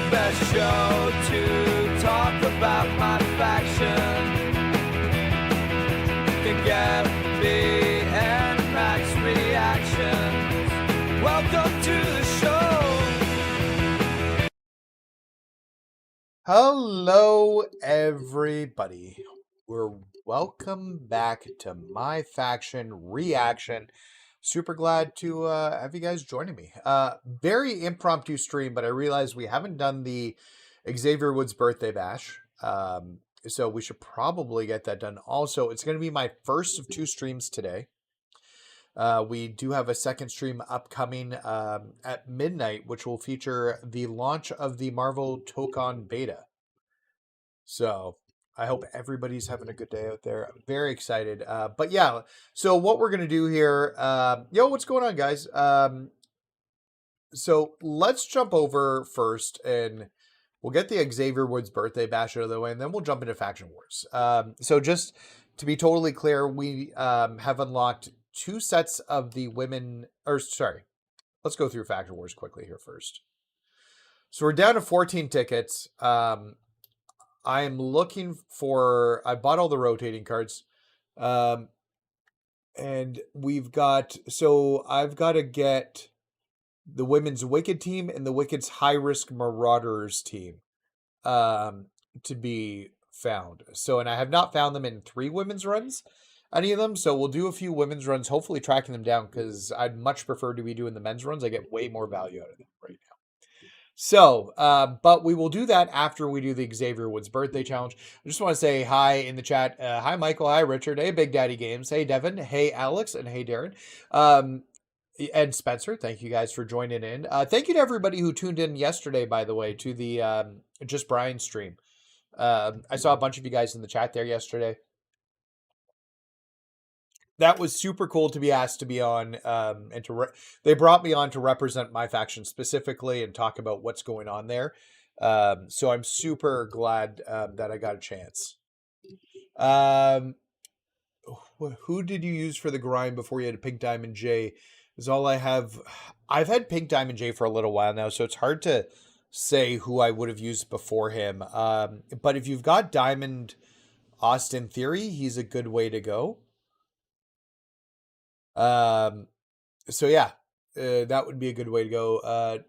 best show to talk about my faction. You can get me and Max reactions. Welcome to the show. Hello, everybody. We're welcome back to My Faction Reaction. Super glad to have you guys joining me. Very impromptu stream, but I realized we haven't done the Xavier Woods Birthday Bash. So we should probably get that done. Also, it's going to be my first of 2 streams today. We do have a second stream upcoming at midnight, which will feature the launch of the Marvel Tokon Beta. So I hope everybody's having a good day out there. I'm very excited. But yeah, so what we're going to do here, what's going on, guys? So let's jump over first and we'll get the Xavier Woods Birthday Bash out of the way, and then we'll jump into Faction Wars. So just to be totally clear, we have unlocked 2 sets of the women, let's go through Faction Wars quickly here first. So we're down to 14 tickets. I'm looking for, I bought all the rotating cards. And we've got, so I've got to get the women's Wicked team and the Wicked's High Risk Marauders team to be found. So, and I have not found them in 3 women's runs, any of them. So we'll do a few women's runs, hopefully tracking them down, because I'd much prefer to be doing the men's runs. I get way more value out of them right now. So, but we will do that after we do the Xavier Woods Birthday Challenge. I just want to say hi in the chat. Hi, Michael. Hi, Richard. Hey, Big Daddy Games. Hey, Devin. Hey, Alex. And hey, Darren. And Spencer. Thank you guys for joining in. Thank you to everybody who tuned in yesterday, by the way, to the Just Brian stream. I saw a bunch of you guys in the chat there yesterday. That was super cool to be asked to be on, and they brought me on to represent my faction specifically and talk about what's going on there. So I'm super glad that I got a chance. Who did you use for the grind before you had a Pink Diamond J? Is all I have. I've had Pink Diamond J for a little while now, so it's hard to say who I would have used before him. But if you've got Diamond Austin Theory, he's a good way to go. So yeah, that would be a good way to go.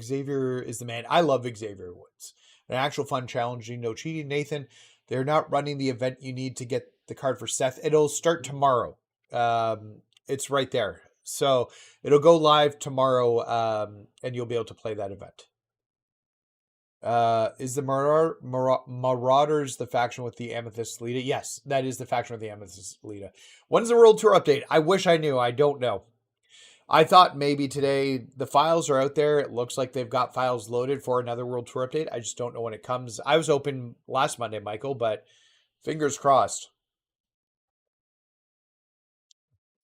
Xavier is the man. I love Xavier Woods. An actual fun, challenging, no cheating. Nathan, they're not running the event you need to get the card for Seth. It'll start tomorrow. It's right there. So it'll go live tomorrow, and you'll be able to play that event. Is the Marauders the faction with the Amethyst Lita? Yes, that is the faction with the Amethyst Lita. When's the World Tour update? I wish I knew. I don't know. I thought maybe today the files are out there. It looks like they've got files loaded for another World Tour update. I just don't know when it comes. I was open last Monday, Michael, but fingers crossed.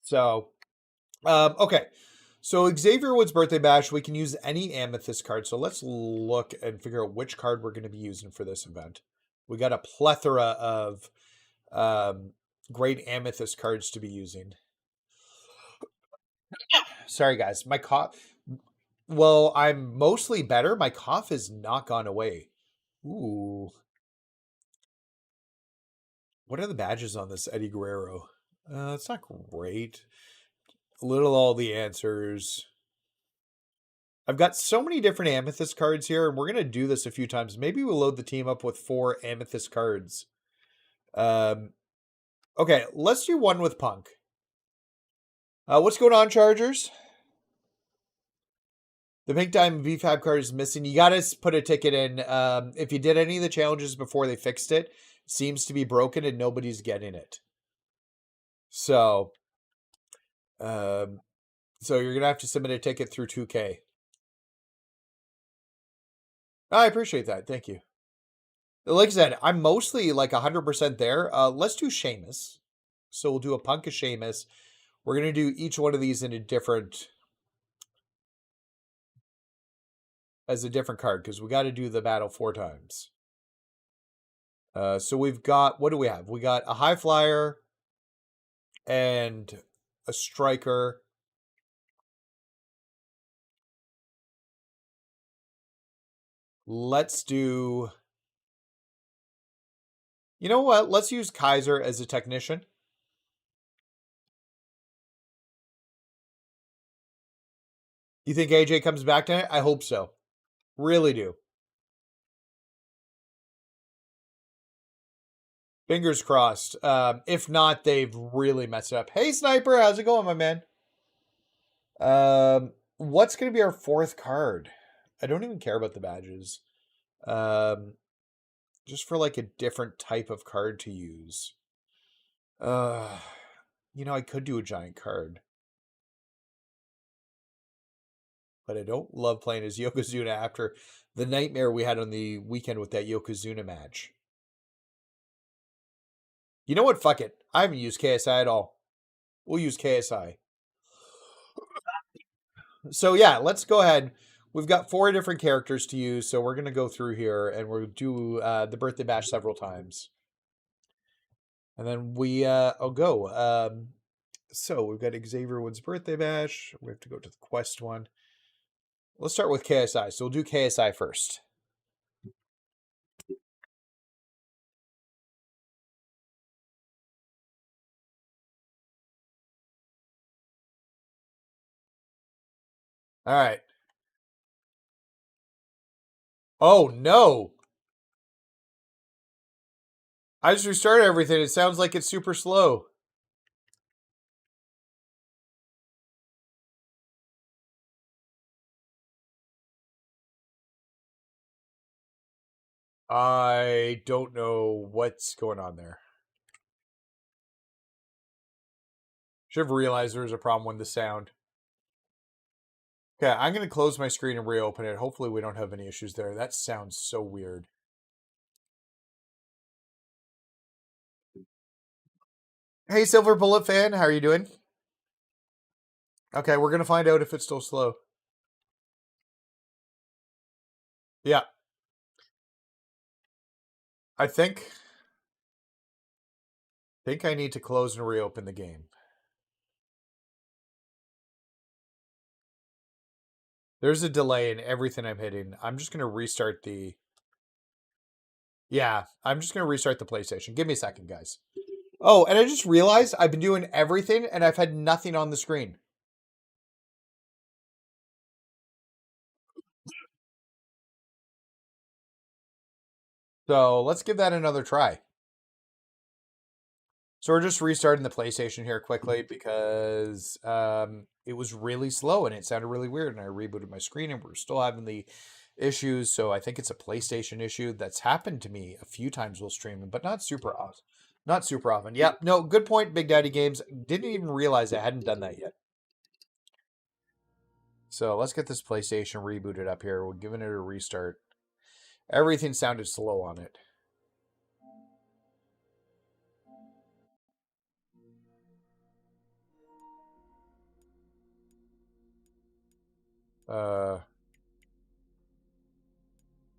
So, okay. So Xavier Woods Birthday Bash, we can use any Amethyst card. So let's look and figure out which card we're going to be using for this event. We got a plethora of great Amethyst cards to be using. Sorry, guys. My cough... Well, I'm mostly better. My cough has not gone away. Ooh. What are the badges on this Eddie Guerrero? It's not great. Little all the answers. I've got so many different Amethyst cards here, and we're going to do this a few times. Maybe we'll load the team up with 4 Amethyst cards. Okay, let's do one with Punk. What's going on, Chargers? The Pink Diamond VFAB card is missing. You got to put a ticket in. If you did any of the challenges before they fixed it, it seems to be broken and nobody's getting it. So... so you're going to have to submit a ticket through 2K. I appreciate that. Thank you. Like I said, I'm mostly like 100% there. Let's do Sheamus. So we'll do a Punk of Sheamus. We're going to do each one of these in a different... as a different card, because we got to do the battle 4 times. So we've got... what do we have? We got a High Flyer and a Striker. Let's do... You know what? Let's use Kaiser as a technician. You think AJ comes back tonight? I hope so. Really do. Fingers crossed. If not, they've really messed up. Hey, Sniper, how's it going, my man? What's going to be our fourth card? I don't even care about the badges. Just for like a different type of card to use. I could do a giant card. But I don't love playing as Yokozuna after the nightmare we had on the weekend with that Yokozuna match. You know what? Fuck it. I haven't used KSI at all. We'll use KSI. So yeah, let's go ahead. We've got 4 different characters to use, so we're going to go through here and we'll do the Birthday Bash several times. And then I'll go. So we've got Xavier Woods Birthday Bash. We have to go to the quest one. Let's start with KSI. So we'll do KSI first. All right. Oh, no. I just restarted everything. It sounds like it's super slow. I don't know what's going on there. Should have realized there was a problem with the sound. Okay, I'm going to close my screen and reopen it. Hopefully we don't have any issues there. That sounds so weird. Hey, Silver Bullet fan, how are you doing? Okay, we're going to find out if it's still slow. Yeah. I think I need to close and reopen the game. There's a delay in everything I'm hitting. I'm just going to restart the... Yeah, I'm just going to restart the PlayStation. Give me a second, guys. Oh, and I just realized I've been doing everything and I've had nothing on the screen. So let's give that another try. So we're just restarting the PlayStation here quickly because it was really slow and it sounded really weird. And I rebooted my screen and we're still having the issues. So I think it's a PlayStation issue that's happened to me a few times while streaming, but not super often. Not super often. Yeah, no, good point, Big Daddy Games. Didn't even realize I hadn't done that yet. So let's get this PlayStation rebooted up here. We're giving it a restart. Everything sounded slow on it.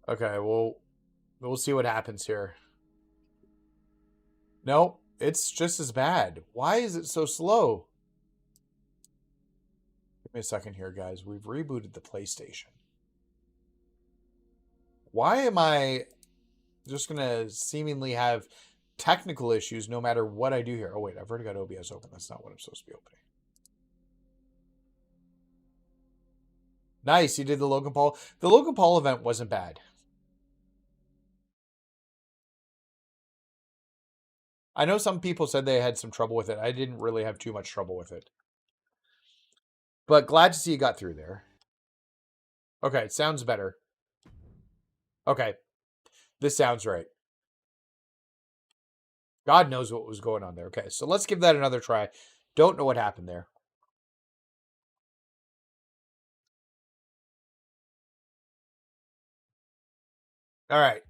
Okay, well, we'll see what happens here. No, it's just as bad. Why is it so slow? Give me a second here, guys. We've rebooted the PlayStation. Why am I just going to seemingly have technical issues no matter what I do here? Oh, wait, I've already got OBS open. That's not what I'm supposed to be opening. Nice, you did the Logan Paul. The Logan Paul event wasn't bad. I know some people said they had some trouble with it. I didn't really have too much trouble with it. But glad to see you got through there. Okay, it sounds better. Okay, this sounds right. God knows what was going on there. Okay, so let's give that another try. Don't know what happened there. All right.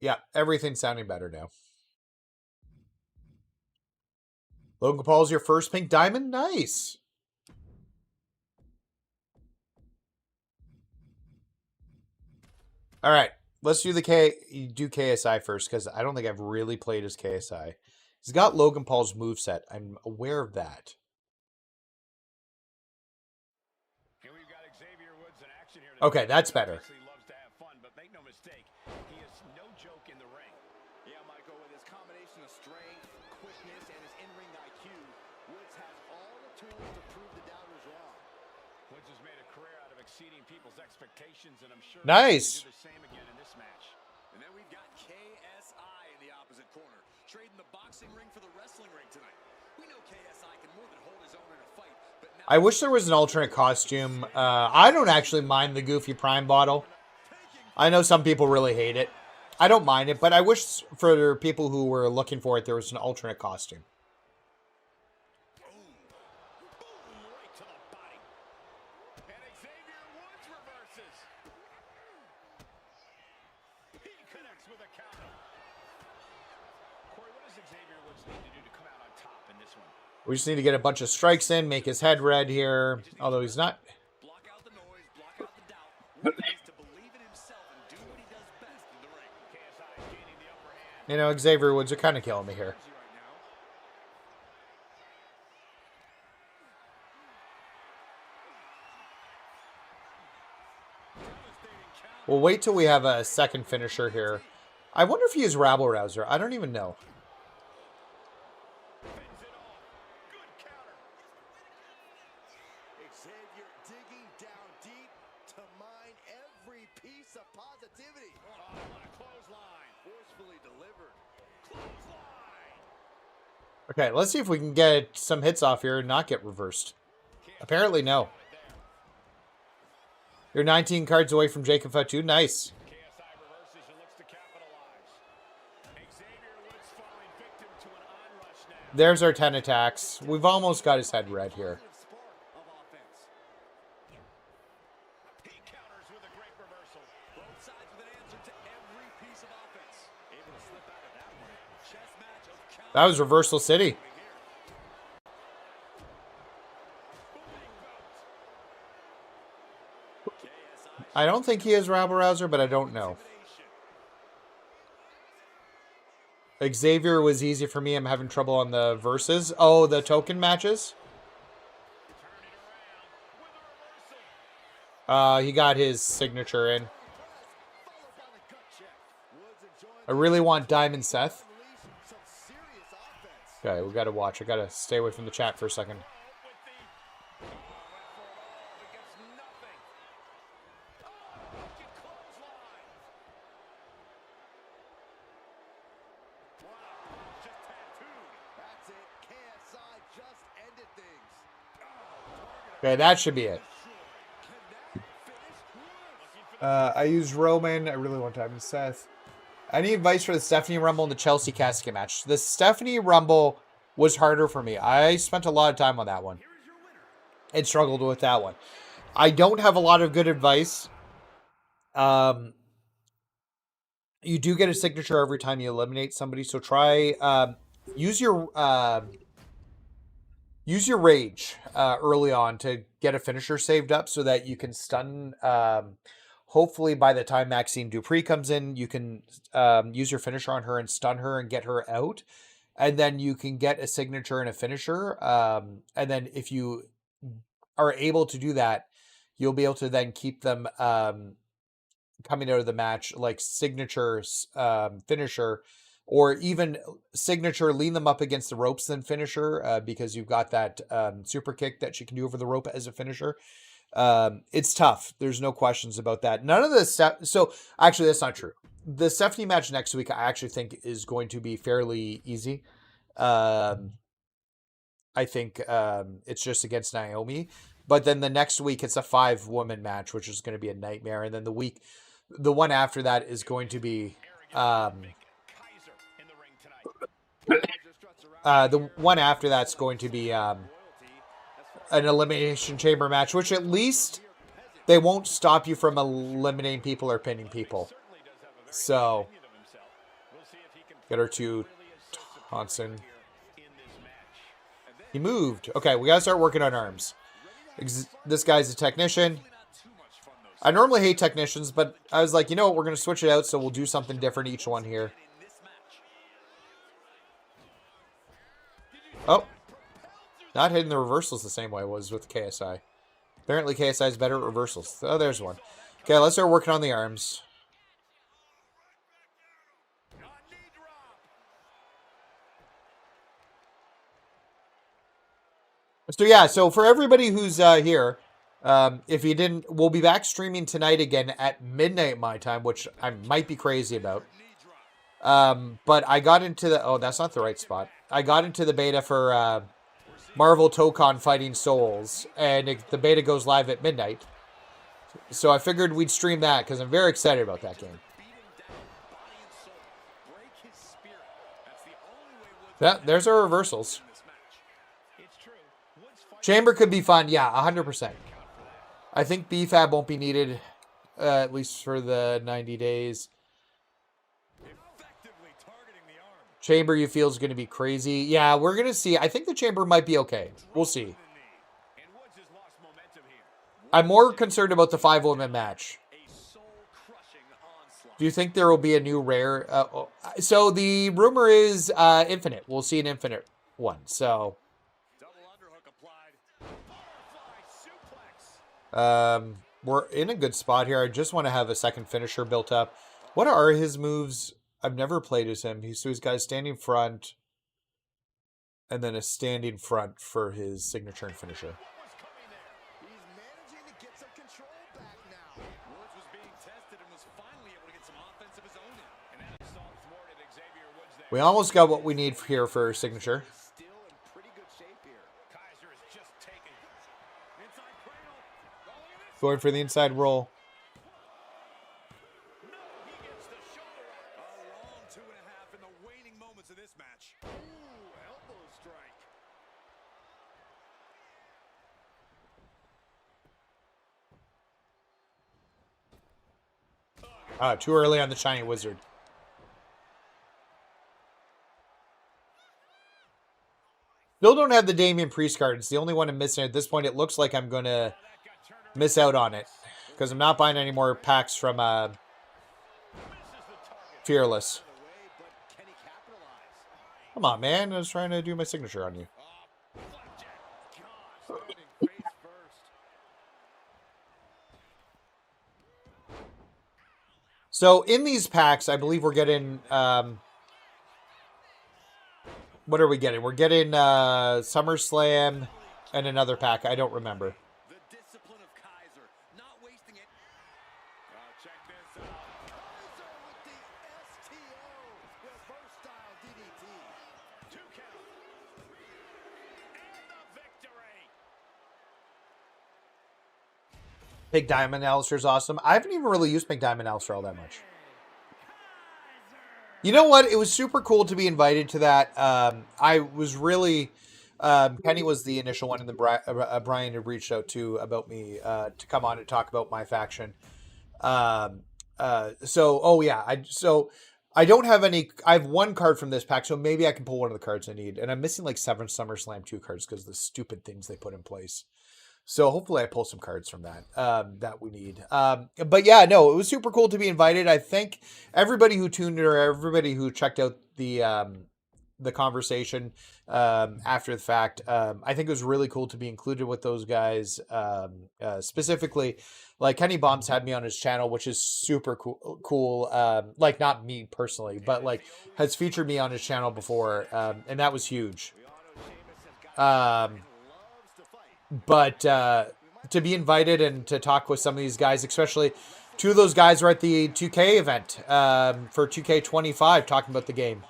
Yeah, everything's sounding better now. Logan Paul's your first pink diamond? Nice. All right. Let's do KSI first because I don't think I've really played as KSI. He's got Logan Paul's moveset. I'm aware of that. Okay, that's better. He is no joke in the ring. Yeah, Michael, with his combination of strength, quickness, and his in-ring IQ, Woods has all the tools to prove the doubters wrong. Woods has made a career out of exceeding people's expectations, and I'm sure Nice. he'll do the same again in this match. And then we've got KSI in the opposite corner, trading the boxing ring for the wrestling ring tonight. We know KSI can more than hold his own in a fight, but now I wish there was an alternate costume. I don't actually mind the Goofy Prime bottle. I know some people really hate it. I don't mind it, but I wish for people who were looking for it, there was an alternate costume. Boom, right to the body. And Xavier Woods reverses. He connects with a counter. Corey, what does Xavier Woods need to do to come out on top in this one? We just need to get a bunch of strikes in, make his head red here, although he's not. block out the noise, block out the doubt. Woods needs to believe in himself and do what he does best in the ring. KSI is gaining the upper hand. You know, Xavier Woods are kind of killing me here. Right now. We'll wait till we have a second finisher here. I wonder if he is rabble rouser. I don't even know. Fends it off. Good counter. Xavier digging down deep to mine every piece of positivity. Oh, what a clothesline. Forcefully delivered. Clothesline. Okay, let's see if we can get some hits off here and not get reversed. Apparently, no. You're 19 cards away from Jacob Fatu. Nice. KSI reverses and looks to capitalize. Xavier Woods falling victim to an onrush now. There's our 10 attacks. We've almost got his head red here. Spark of offense. He counters with a great reversal. Both sides with an answer to every piece of offense. Able to slip out of that one. Chess match of count. That was Reversal City. I don't think he is rabble rouser, but I don't know. Xavier was easy for me. I'm having trouble on the verses. Oh, the token matches. He got his signature in. I really want Diamond Seth. Okay, we got to watch. I got to stay away from the chat for a second. Okay, that should be it. I used Roman. I really want Diamond Seth. Any advice for the Stephanie Rumble and the Chelsea Casket match? The Stephanie Rumble was harder for me. I spent a lot of time on that one and struggled with that one. I don't have a lot of good advice. You do get a signature every time you eliminate somebody, so try use your rage early on to get a finisher saved up so that you can stun. Hopefully, by the time Maxine Dupree comes in, you can use your finisher on her and stun her and get her out. And then you can get a signature and a finisher. And then if you are able to do that, you'll be able to then keep them coming out of the match, like signature, finisher, or even signature, lean them up against the ropes, then finisher, because you've got that super kick that she can do over the rope as a finisher. It's tough. There's no questions about that. None of the so actually that's not true. The Stephanie match next week I actually think is going to be fairly easy. I think it's just against Naomi, but then the next week it's a 5-woman match, which is going to be a nightmare, and then the one after that is going to be the one after that's going to be an elimination chamber match, which at least they won't stop you from eliminating people or pinning people. So, get her to Thompson. He moved. Okay, we got to start working on arms. This guy's a technician. I normally hate technicians, but I was like, you know what, we're going to switch it out, so we'll do something different each one here. Oh. Not hitting the reversals the same way it was with KSI. Apparently KSI is better at reversals. Oh, there's one. Okay, let's start working on the arms. So yeah, so for everybody who's here, if you didn't, we'll be back streaming tonight again at midnight my time, which I might be crazy about. But I got into the, oh, that's not the right spot. I got into the beta for Marvel Tokon Fighting Souls, and the beta goes live at midnight. So I figured we'd stream that because I'm very excited about that game. Yeah, there's our reversals. Chamber could be fun. Yeah, 100%. I think BFAB won't be needed, at least for the 90 days. Chamber you feel is going to be crazy. Yeah, we're going to see. I think the chamber might be okay. We'll see. I'm more concerned about the 5-woman match. Do you think there will be a new rare? So the rumor is Infinite. We'll see an Infinite one. So we're in a good spot here. I just want to have a second finisher built up. What are his moves? I've never played as him. So he's got a standing front and then a standing front for his signature and finisher. We almost got what we need here for signature. Going for the inside roll. Too early on the shiny wizard. Still don't have the Damian Priest card. It's the only one I'm missing at this point. It looks like I'm going to miss out on it because I'm not buying any more packs from Fearless. Come on, man. I was trying to do my signature on you. So in these packs, I believe we're getting... what are we getting? We're getting SummerSlam and another pack. I don't remember. The discipline of Kaiser, not wasting it. Check this out. Kaiser with the STO. Reverse style DDT. 2 count. And the victory. Big Diamond Alistair's awesome. I haven't even really used Big Diamond Alistair all that much. You know what? It was super cool to be invited to that. I was really... Penny was the initial one, and then Brian had reached out to about me to come on and talk about MyFaction. I don't have any... I have one card from this pack, so maybe I can pull one of the cards I need. And I'm missing like 7 SummerSlam 2 cards because of the stupid things they put in place. So hopefully I pull some cards from that that we need. But yeah, no, it was super cool to be invited. I thank everybody who tuned in or everybody who checked out the conversation after the fact. I think it was really cool to be included with those guys. Specifically, like Kenny Bombs had me on his channel, which is super cool. Like not me personally, but like has featured me on his channel before, and that was huge. But to be invited and to talk with some of these guys, especially 2 of those guys were at the 2K event for 2K25 talking about the game.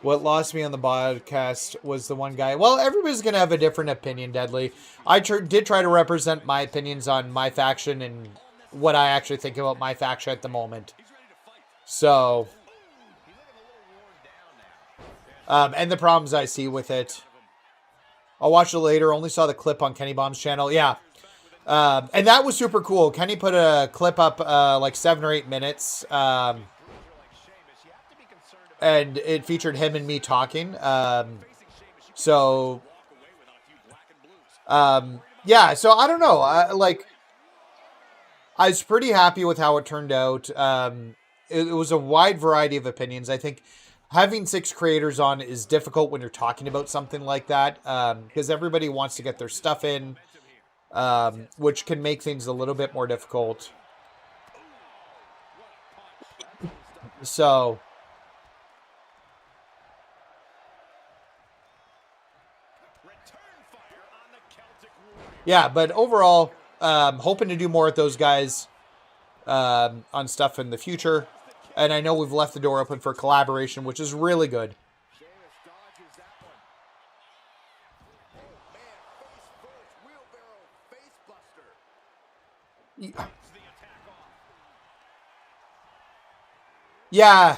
What lost me on the podcast was the one guy. Well, everybody's going to have a different opinion, Deadly. I did try to represent my opinions on MyFaction and what I actually think about MyFaction at the moment. So... and the problems I see with it. I'll watch it later. Only saw the clip on Kenny Bomb's channel. Yeah. And that was super cool. Kenny put a clip up like 7 or 8 minutes. And it featured him and me talking. Yeah, so I don't know. I was pretty happy with how it turned out. It was a wide variety of opinions. I think having 6 creators on is difficult when you're talking about something like that, because everybody wants to get their stuff in, which can make things a little bit more difficult. So, yeah, but overall, hoping to do more with those guys on stuff in the future. And I know we've left the door open for collaboration, which is really good. Sheamus dodges that one. Oh, man, face first, wheelbarrow, face buster. Yeah.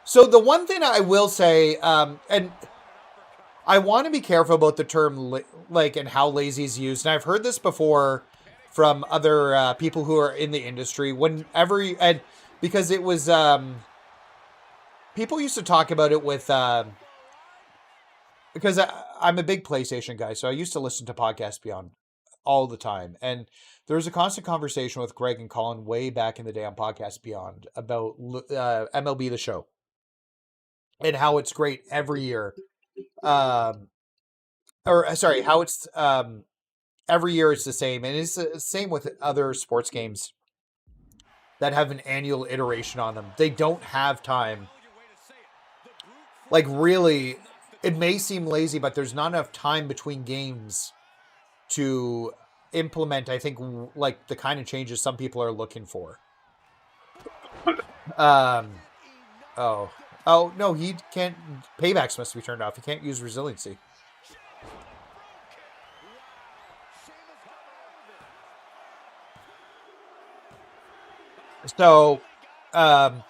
So the one thing I will say, and I want to be careful about the term like and how lazy is used. And I've heard this before from other people who are in the industry. And because it was people used to talk about it with because I'm a big PlayStation guy, so I used to listen to Podcast Beyond all the time. And there was a constant conversation with Greg and Colin way back in the day on Podcast Beyond about MLB The Show and how it's great every year. How it's every year it's the same. And it's the same with other sports games that have an annual iteration on them. They don't have time. Like, really, it may seem lazy, but there's not enough time between games to implement, I think, like the kind of changes some people are looking for. Oh no, he can't. Paybacks must be turned off. He can't use resiliency. So I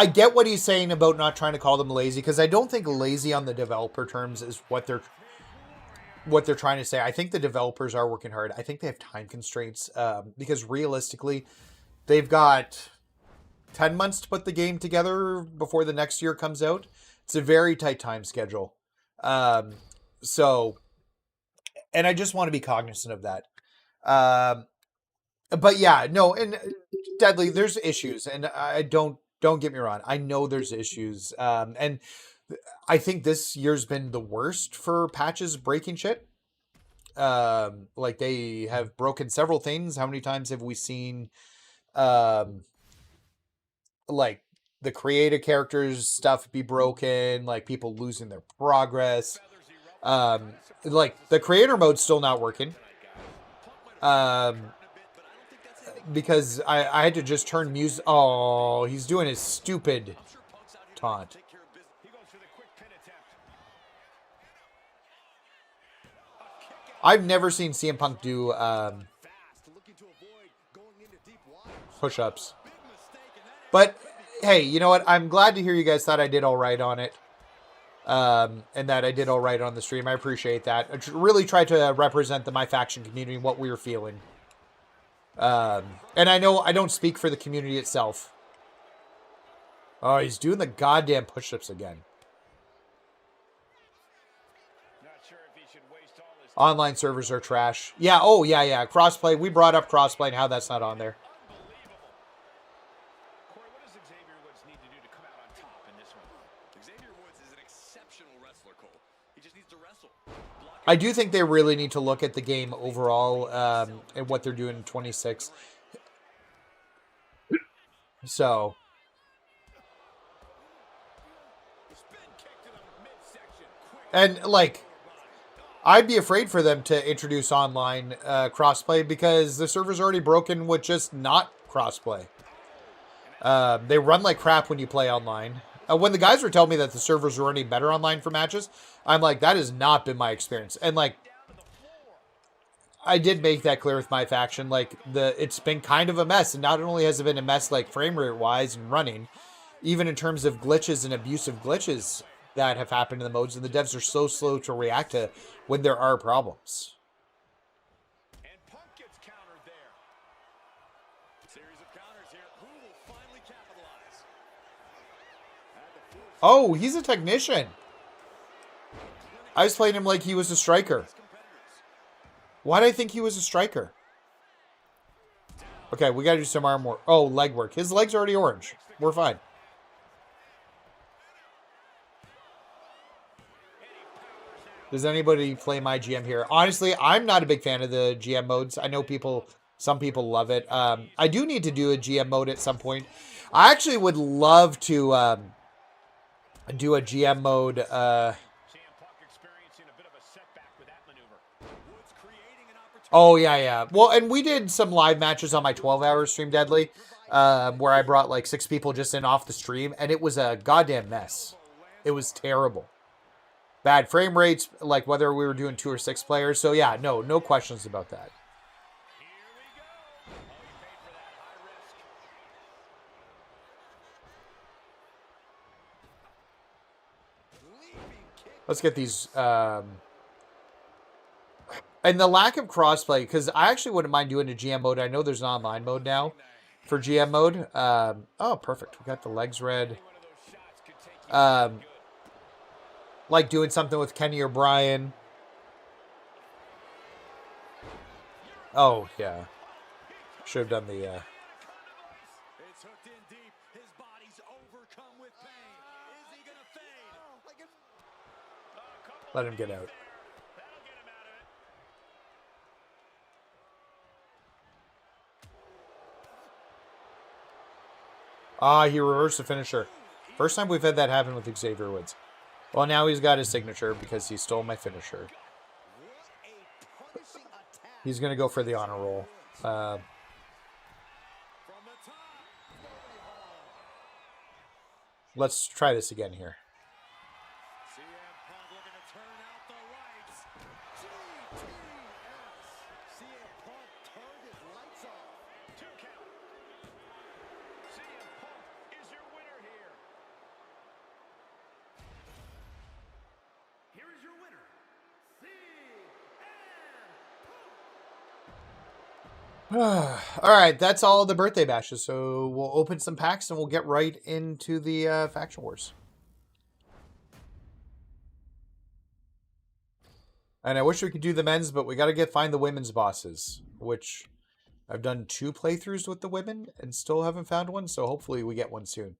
get what he's saying about not trying to call them lazy, because I don't think lazy on the developer terms is what they're trying to say. I think the developers are working hard. I think they have time constraints because realistically, they've got 10 months to put the game together before the next year comes out. It's a very tight time schedule. So, and I just want to be cognizant of that. But yeah, no, and Deadly, there's issues, and I don't get me wrong. I know there's issues. And I think this year's been the worst for patches breaking shit. Like, they have broken several things. How many times have we seen, like, the creative characters stuff be broken, like people losing their progress? Like, the creator mode's still not working. Because I had to just turn music. Oh, he's doing his stupid taunt. I've never seen CM Punk do push-ups. But hey, you know what? I'm glad to hear you guys thought I did all right on it. And that I did all right on the stream. I appreciate that. I really tried to represent the MyFaction community, what we were feeling. And I know I don't speak for the community itself. Oh, he's doing the goddamn push-ups again. Online servers are trash. Yeah, oh, yeah. Crossplay. We brought up crossplay and how that's not on there. Corey, what does Xavier Woods need to do to come out on top in this one? Xavier Woods is an exceptional wrestler, Cole. He just needs to wrestle. I do think they really need to look at the game overall and what they're doing in 26. So, and like, I'd be afraid for them to introduce online crossplay because the server's already broken with just not crossplay. They run like crap when you play online. When the guys were telling me that the servers were running better online for matches, I'm like, that has not been my experience. And like, I did make that clear with MyFaction. Like, it's been kind of a mess. And not only has it been a mess, like frame rate wise and running, even in terms of glitches and abusive glitches that have happened in the modes. And the devs are so slow to react to when there are problems. And Punk gets countered there. Series of counters here. Who will finally capitalize? Oh, he's a technician. I was playing him like he was a striker. Why did I think he was a striker? Okay, we gotta do some arm work. Oh, leg work. His leg's already orange. We're fine. Does anybody play my GM here? Honestly, I'm not a big fan of the GM modes. I know some people love it. I do need to do a GM mode at some point. I actually would love to do a GM mode. Oh, yeah. Well, and we did some live matches on my 12-hour stream, Deadly, where I brought like 6 people just in off the stream, and it was a goddamn mess. It was terrible. Bad frame rates, like whether we were doing 2 or 6 players. So, yeah, no questions about that. Let's get these... And the lack of crossplay, because I actually wouldn't mind doing a GM mode. I know there's an online mode now for GM mode. Oh, perfect. We got the legs red. Like doing something with Kenny or Brian. Oh, yeah. Should have done the... It's hooked in deep. His body's overcome with pain. Is he gonna fade? Let him get out. Ah, he reversed the finisher. First time we've had that happen with Xavier Woods. Well, now he's got his signature because he stole my finisher. He's going to go for the honor roll. Let's try this again here. All right, that's all the birthday bashes. So we'll open some packs and we'll get right into the faction wars. And I wish we could do the men's, but we got to find the women's bosses, which I've done 2 playthroughs with the women and still haven't found one. So hopefully we get one soon.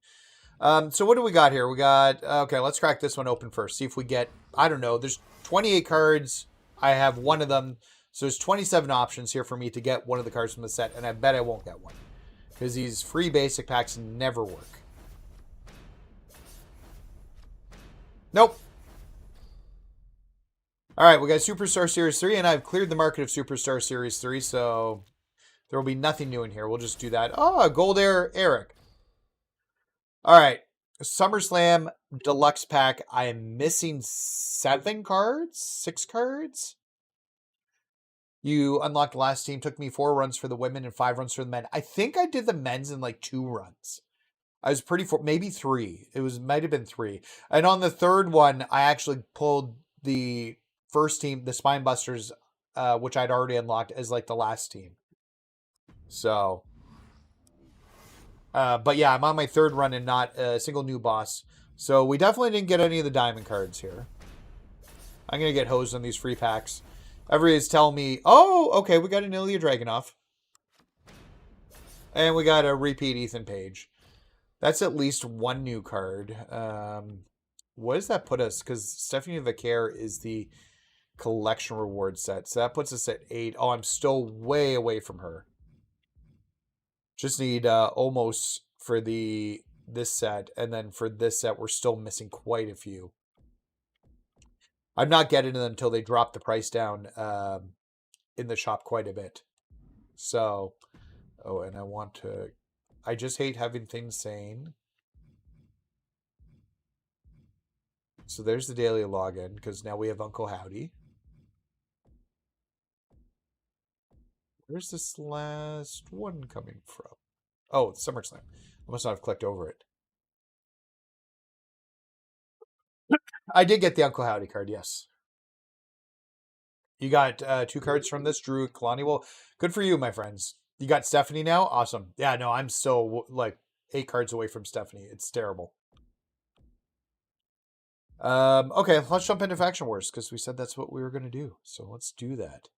So what do we got here? We got, okay, let's crack this one open first. See if we get, I don't know, there's 28 cards. I have one of them. So there's 27 options here for me to get one of the cards from the set, and I bet I won't get one. Because these free basic packs never work. Nope. Alright, we got Superstar Series 3, and I've cleared the market of Superstar Series 3, so there will be nothing new in here. We'll just do that. Oh, Gold Air Eric. Alright, SummerSlam Deluxe Pack. I am missing 7 cards? 6 cards? You unlocked the last team. Took me 4 runs for the women and 5 runs for the men. I think I did the men's in like 2 runs. I was pretty maybe 3. Might have been 3. And on the third one, I actually pulled the first team, the Spine Busters, which I'd already unlocked as like the last team. So, but yeah, I'm on my 3rd run and not a single new boss. So we definitely didn't get any of the diamond cards here. I'm gonna get hosed on these free packs. Everybody's telling me, oh, okay, we got an Ilya Dragunov. And we got a repeat Ethan Page. That's at least 1 new card. What does that put us? Because Stephanie Vaquer is the collection reward set. So that puts us at 8. Oh, I'm still way away from her. Just need almost for this set. And then for this set, we're still missing quite a few. I'm not getting them until they drop the price down in the shop quite a bit. So, oh, and I just hate having things saying. So there's the daily login, because now we have Uncle Howdy. Where's this last one coming from? Oh, it's SummerSlam. I must not have clicked over it. I did get the Uncle Howdy card, yes. You got 2 cards from this, Drew and Kalani. Well, good for you, my friends. You got Stephanie now? Awesome. Yeah, no, I'm still like 8 cards away from Stephanie. It's terrible. Okay, let's jump into Faction Wars, because we said that's what we were going to do. So let's do that.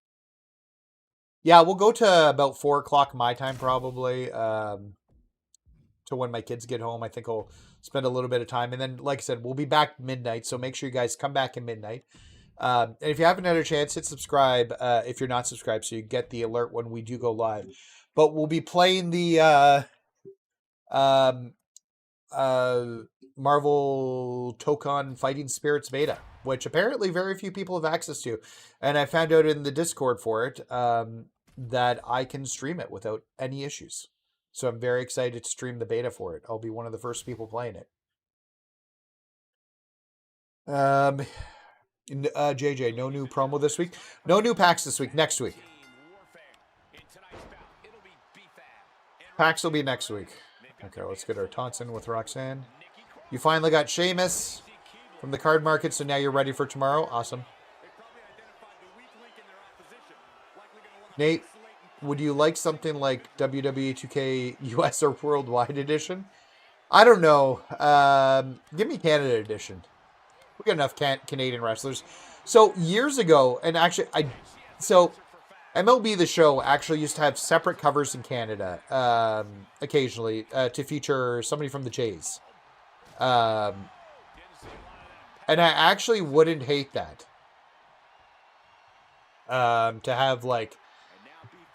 Yeah, we'll go to about 4 o'clock my time, probably, to when my kids get home. I think I'll spend a little bit of time. And then, like I said, we'll be back midnight, so make sure you guys come back at midnight. And if you haven't had a chance, hit subscribe if you're not subscribed, so you get the alert when we do go live. But we'll be playing the Marvel Tokon Fighting Spirits beta. which apparently very few people have access to. And I found out in the Discord for it that I can stream it without any issues. So I'm very excited to stream the beta for it. I'll be one of the first people playing it. JJ, no new promo this week. No new packs this week. Next week. Packs will be next week. Okay, let's get our taunts in with Roxanne. You finally got Sheamus from the card market, so now you're ready for tomorrow. Awesome. Nate, would you like something like WWE 2K US or Worldwide Edition? I don't know. Give me Canada Edition. We got enough Canadian wrestlers. So years ago, and actually, MLB The Show actually used to have separate covers in Canada, occasionally, to feature somebody from the Jays. And I actually wouldn't hate that. To have, like,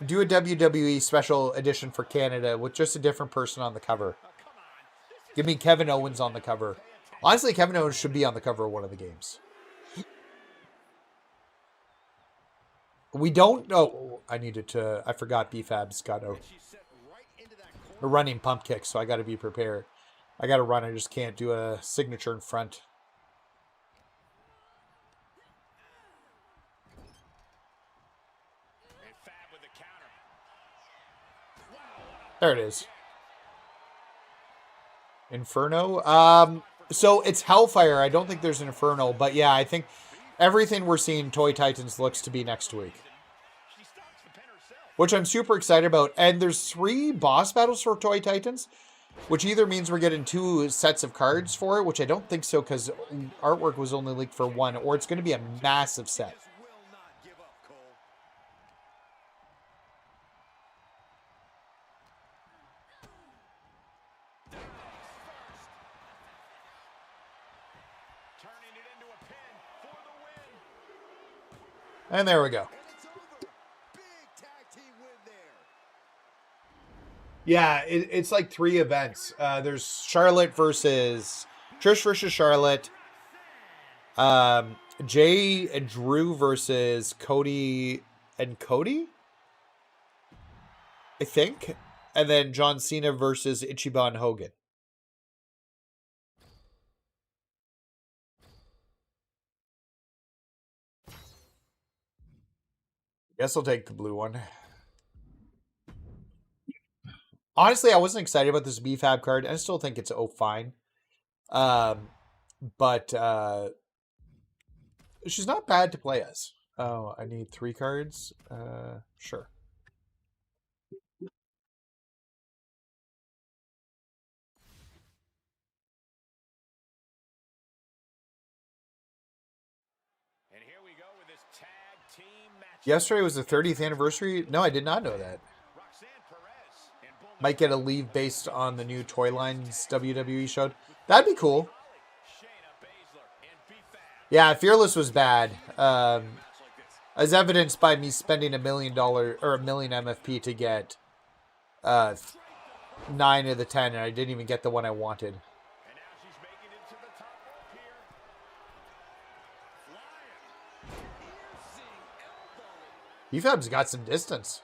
do a WWE special edition for Canada with just a different person on the cover. Give me Kevin Owens on the cover. Honestly, Kevin Owens should be on the cover of one of the games. We don't know. I forgot B-Fab's got a running pump kick, so I got to be prepared. I got to run. I just can't do a signature in front. There it is. Inferno. So it's Hellfire. I don't think there's an Inferno, but yeah, I think everything we're seeing Toy Titans looks to be next week, which I'm super excited about. And there's 3 boss battles for Toy Titans, which either means we're getting 2 sets of cards for it, which I don't think so because artwork was only leaked for 1, or it's going to be a massive set. And there we go. Yeah, it's like 3 events. There's Charlotte versus Trish versus Charlotte. Jay and Drew versus Cody and Cody, I think. And then John Cena versus Ichiban Hogan. Guess I'll take the blue one. Honestly, I wasn't excited about this BFAB card. I still think it's fine. But she's not bad to play as. Oh, I need 3 cards. Sure. And here we go with this tag team match. Yesterday was the 30th anniversary. No, I did not know that. Might get a leave based on the new toy lines WWE showed. That'd be cool. Yeah, Fearless was bad. As evidenced by me spending $1 million or $1 million MFP to get 9 of the 10, and I didn't even get the one I wanted. BFAB's got some distance.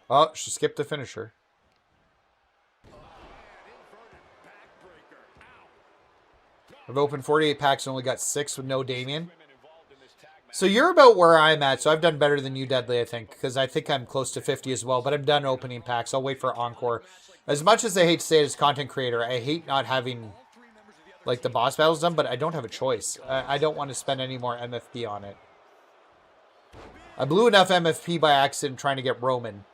Oh, she skipped the finisher. I've opened 48 packs and only got 6 with no Damien. So you're about where I'm at. So I've done better than you, Deadly, I think. Because I think I'm close to 50 as well. But I'm done opening packs. I'll wait for Encore. As much as I hate to say it as content creator, I hate not having like the boss battles done. But I don't have a choice. I don't want to spend any more MFP on it. I blew enough MFP by accident trying to get Roman.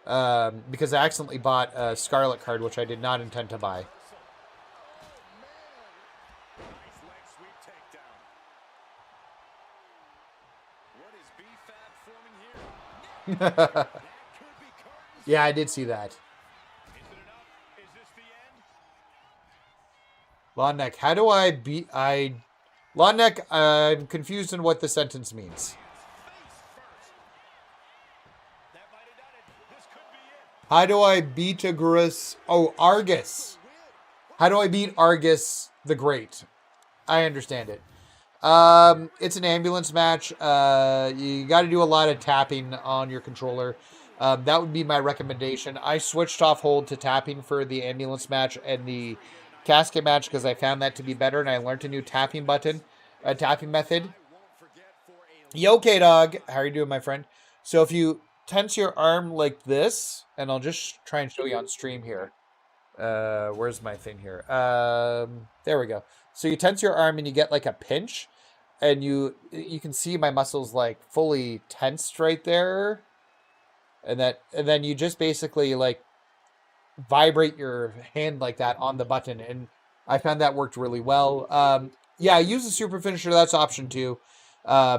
Because I accidentally bought a Scarlet card, which I did not intend to buy. Yeah, I did see that. Is it enough? Is this the end? Long neck. How do I beat... Long neck, I'm confused in what the sentence means. Face first. That might have done it. This could be it. How do I beat Agrus? Oh, Argus. How do I beat Argus the Great? I understand it. It's an ambulance match. You got to do a lot of tapping on your controller. That would be my recommendation. I switched off hold to tapping for the ambulance match and the casket match because I found that to be better, and I learned a new tapping method. Yo, K-Dog. How are you doing, my friend? So if you tense your arm like this, and I'll just try and show you on stream here. Where's my thing here? There we go. So you tense your arm and you get like a pinch, and you can see my muscles like fully tensed right there. And then you just basically like vibrate your hand like that on the button, and I found that worked really well. Yeah, use the super finisher. That's option 2.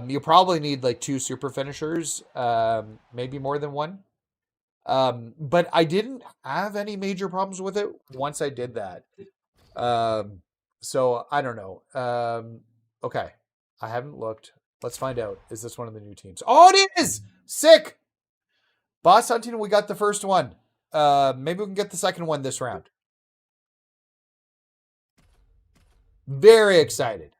You probably need like 2 super finishers, maybe more than 1. But I didn't have any major problems with it once I did that. So I don't know. Okay, I haven't looked. Let's find out. Is this one of the new teams? Oh, it is! Sick! Boss hunting, we got the first one. Maybe we can get the second one this round. Very excited.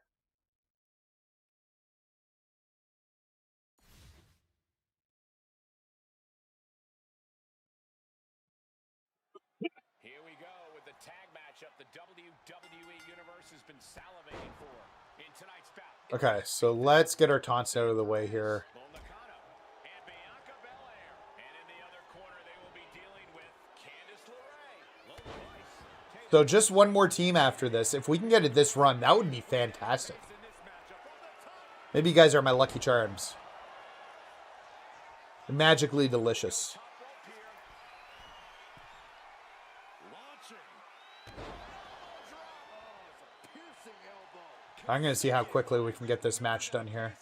Here we go with the tag matchup the WWE Universe has been salivating for in tonight's bout. Okay, so let's get our taunts out of the way here. And Bianca Belair. And in the other corner, they will be dealing with Candice LeRae. So just one more team after this. If we can get it this run, that would be fantastic. Maybe you guys are my lucky charms. Magically delicious. I'm going to see how quickly we can get this match done here.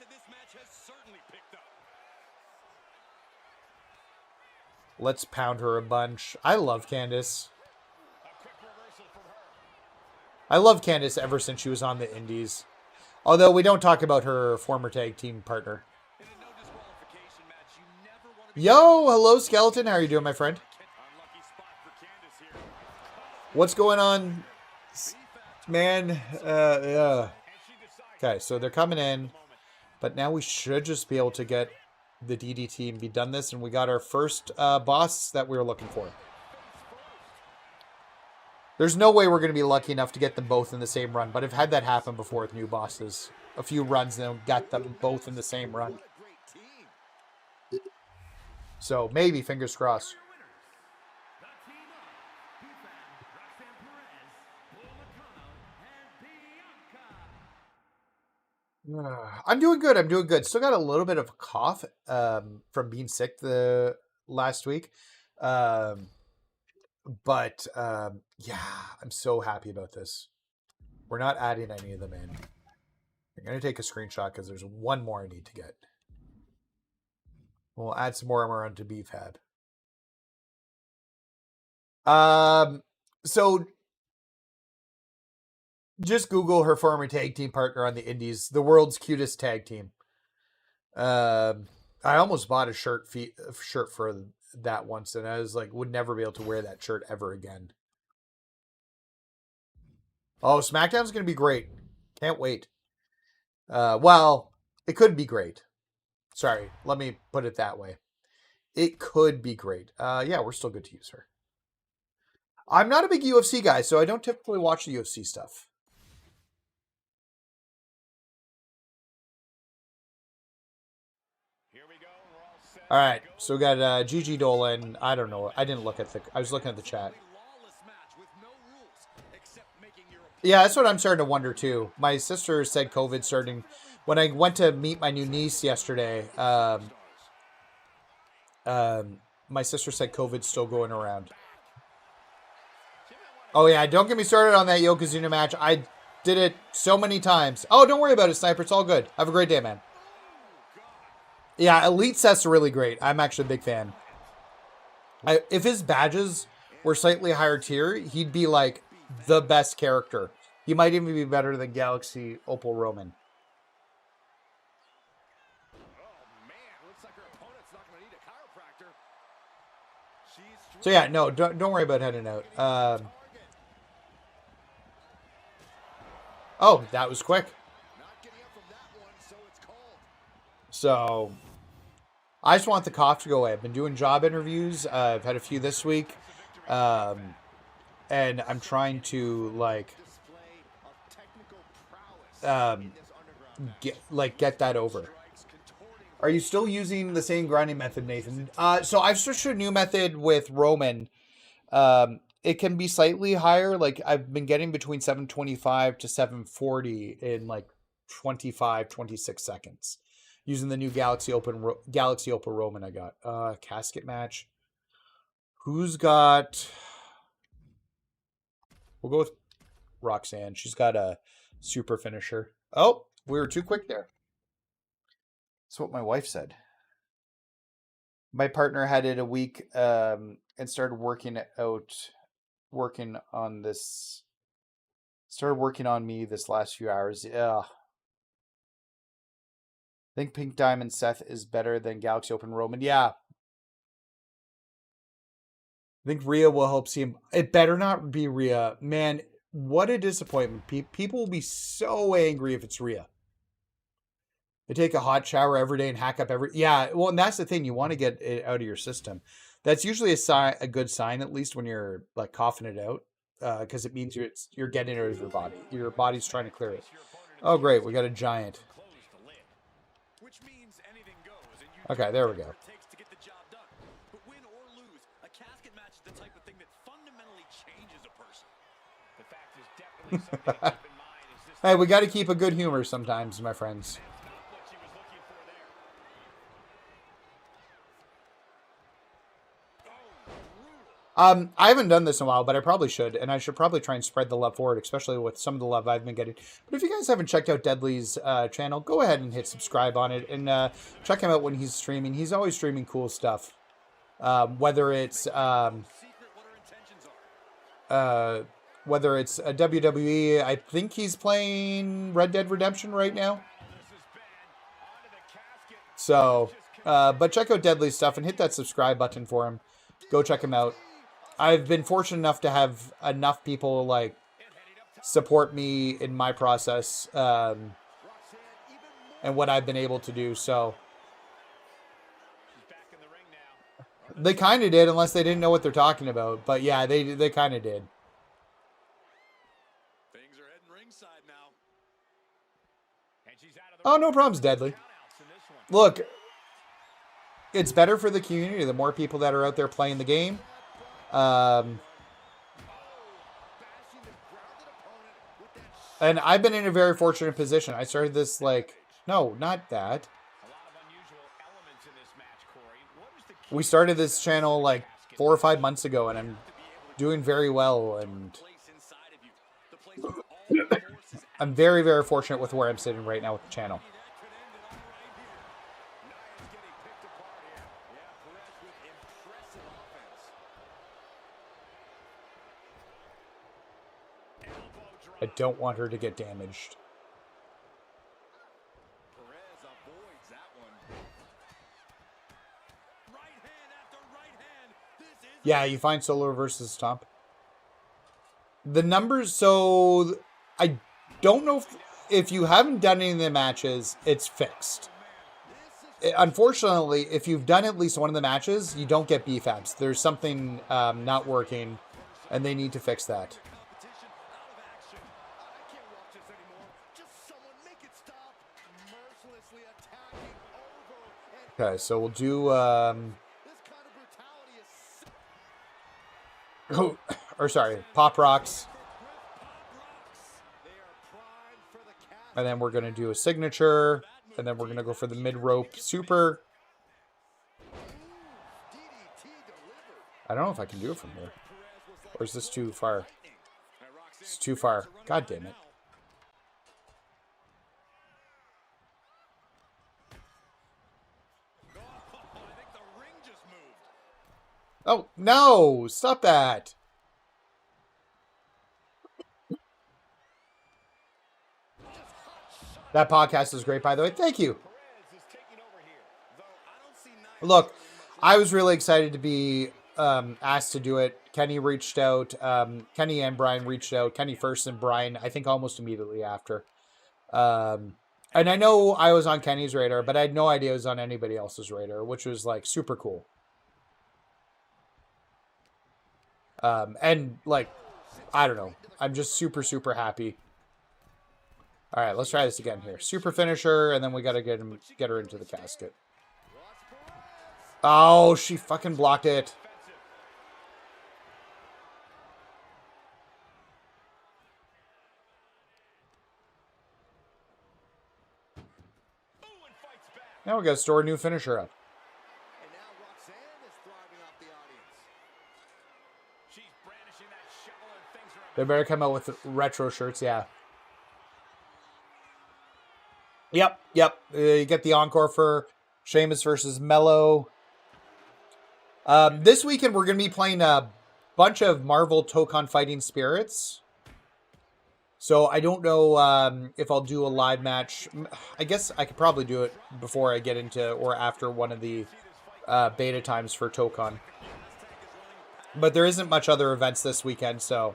Let's pound her a bunch. I love Candice. I love Candice ever since she was on the Indies. Although we don't talk about her former tag team partner. Yo, hello Skeleton. How are you doing, my friend? What's going on, man? Yeah. Okay, so they're coming in. But now we should just be able to get the DDT and be done this. And we got our first boss that we were looking for. There's no way we're going to be lucky enough to get them both in the same run. But I've had that happen before with new bosses. A few runs, and got them both in the same run. So maybe, fingers crossed. I'm doing good. I'm doing good. Still got a little bit of a cough from being sick the last week. But yeah, I'm so happy about this. We're not adding any of them in. I'm going to take a screenshot because there's one more I need to get. We'll add some more armor onto BFAB. So just Google her former tag team partner on the Indies, the world's cutest tag team. I almost bought a shirt for that once, and I was like, would never be able to wear that shirt ever again. Oh, SmackDown's going to be great. Can't wait. Well, it could be great. Sorry, let me put it that way. It could be great. Yeah, we're still good to use her. I'm not a big UFC guy, so I don't typically watch the UFC stuff. Here we go. We're all set. All right, so we got Gigi Dolan. I don't know. I didn't look at I was looking at the chat. Yeah, that's what I'm starting to wonder too. My sister said COVID starting when I went to meet my new niece yesterday. My sister said COVID's still going around. Oh yeah, don't get me started on that Yokozuna match. I did it so many times. Oh, don't worry about it, Sniper. It's all good. Have a great day, man. Yeah, Elite Seth's really great. I'm actually a big fan. If his badges were slightly higher tier, he'd be like the best character. He might even be better than Galaxy Opal Roman. So yeah, no, don't worry about heading out. Oh, that was quick. So I just want the cough to go away. I've been doing job interviews. I've had a few this week. And I'm trying to get that over. Are you still using the same grinding method, Nathan? So I've switched to a new method with Roman. It can be slightly higher. Like I've been getting between 725 to 740 in like 25, 26 seconds using the new Galaxy Opal Roman I got. Casket match. Who's got... We'll go with Roxanne. She's got a super finisher. Oh, we were too quick there. That's what my wife said. My partner had it a week and started working on me this last few hours. Yeah. I think Pink Diamond Seth is better than Galaxy Open Roman. Yeah. I think Rhea will help see him. It better not be Rhea. Man, what a disappointment. People will be so angry if it's Rhea. They take a hot shower every day and hack up every... Yeah, well, and that's the thing. You want to get it out of your system. That's usually a good sign, at least when you're like coughing it out, because it means you're getting it out of your body. Your body's trying to clear it. Oh, great. We got a giant. Okay, there we go. Hey, we got to keep a good humor sometimes, my friends. I haven't done this in a while, but I probably should, and I should probably try and spread the love forward, especially with some of the love I've been getting. But if you guys haven't checked out Deadly's channel, go ahead and hit subscribe on it, and check him out when he's streaming. He's always streaming cool stuff, whether it's a WWE. I think he's playing Red Dead Redemption right now. So, but check out Deadly's stuff and hit that subscribe button for him. Go check him out. I've been fortunate enough to have enough people like support me in my process and what I've been able to do. So they kind of did, unless they didn't know what they're talking about. But yeah, they kind of did. Oh, no problems, Deadly. Look, it's better for the community. The more people that are out there playing the game. And I've been in a very fortunate position. I started this no, not that. We started this channel 4 or 5 months ago, and I'm doing very well. And I'm very, very fortunate with where I'm sitting right now with the channel. I don't want her to get damaged. Yeah, you find solo versus stomp. The numbers, so I don't know if you haven't done any of the matches, it's fixed. Unfortunately, if you've done at least one of the matches, you don't get BFABs. There's something not working, and they need to fix that. Okay, so we'll do, Pop Rocks. And then we're going to do a signature, and then we're going to go for the mid-rope super. I don't know if I can do it from here. Or is this too far? It's too far. God damn it. Oh, no! Stop that! That podcast is great, by the way. Thank you. Look, I was really excited to be asked to do it. Kenny reached out. Kenny and Brian reached out. Kenny first and Brian, I think, almost immediately after. And I know I was on Kenny's radar, but I had no idea it was on anybody else's radar, which was, like, super cool. And, like, I don't know. I'm just super, super happy. All right, let's try this again here. Super finisher, and then we got to get her into the casket. Oh, she fucking blocked it. Now we got to store a new finisher up. And now Roxanne is thriving off the audience. She's brandishing that shovel and things are They better come out with retro shirts, yeah. Yep. You get the encore for Sheamus versus Mello. This weekend we're going to be playing a bunch of Marvel Tokon Fighting Spirits. So I don't know if I'll do a live match. I guess I could probably do it before I get into or after one of the beta times for Tokon. But there isn't much other events this weekend, so...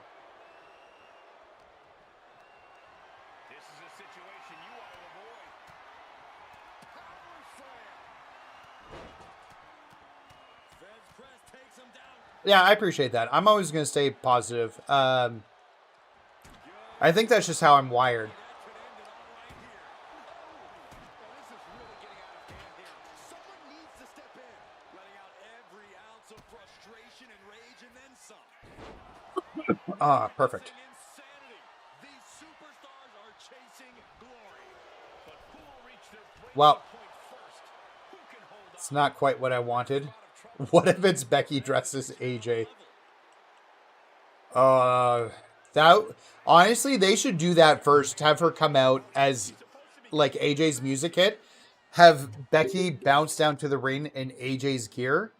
Yeah, I appreciate that. I'm always going to stay positive. I think that's just how I'm wired. Ah, perfect. Well, it's not quite what I wanted. What if it's Becky dressed as AJ? That honestly, they should do that first. Have her come out as like AJ's music hit. Have Becky bounce down to the ring in AJ's gear,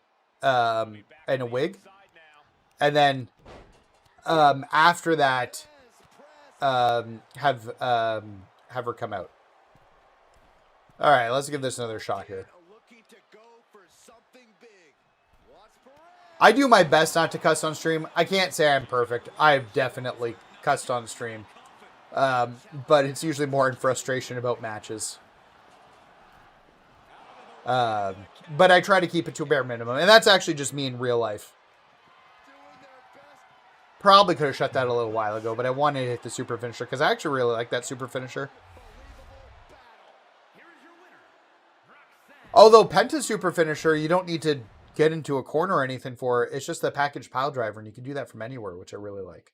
and a wig, and then after that, have her come out. All right, let's give this another shot here. I do my best not to cuss on stream. I can't say I'm perfect. I've definitely cussed on stream. But it's usually more in frustration about matches. But I try to keep it to a bare minimum. And that's actually just me in real life. Probably could have shut that a little while ago, but I wanted to hit the super finisher because I actually really like that super finisher. Although Penta super finisher, you don't need to get into a corner or anything for it. It's just the package pile driver, and you can do that from anywhere, which I really like.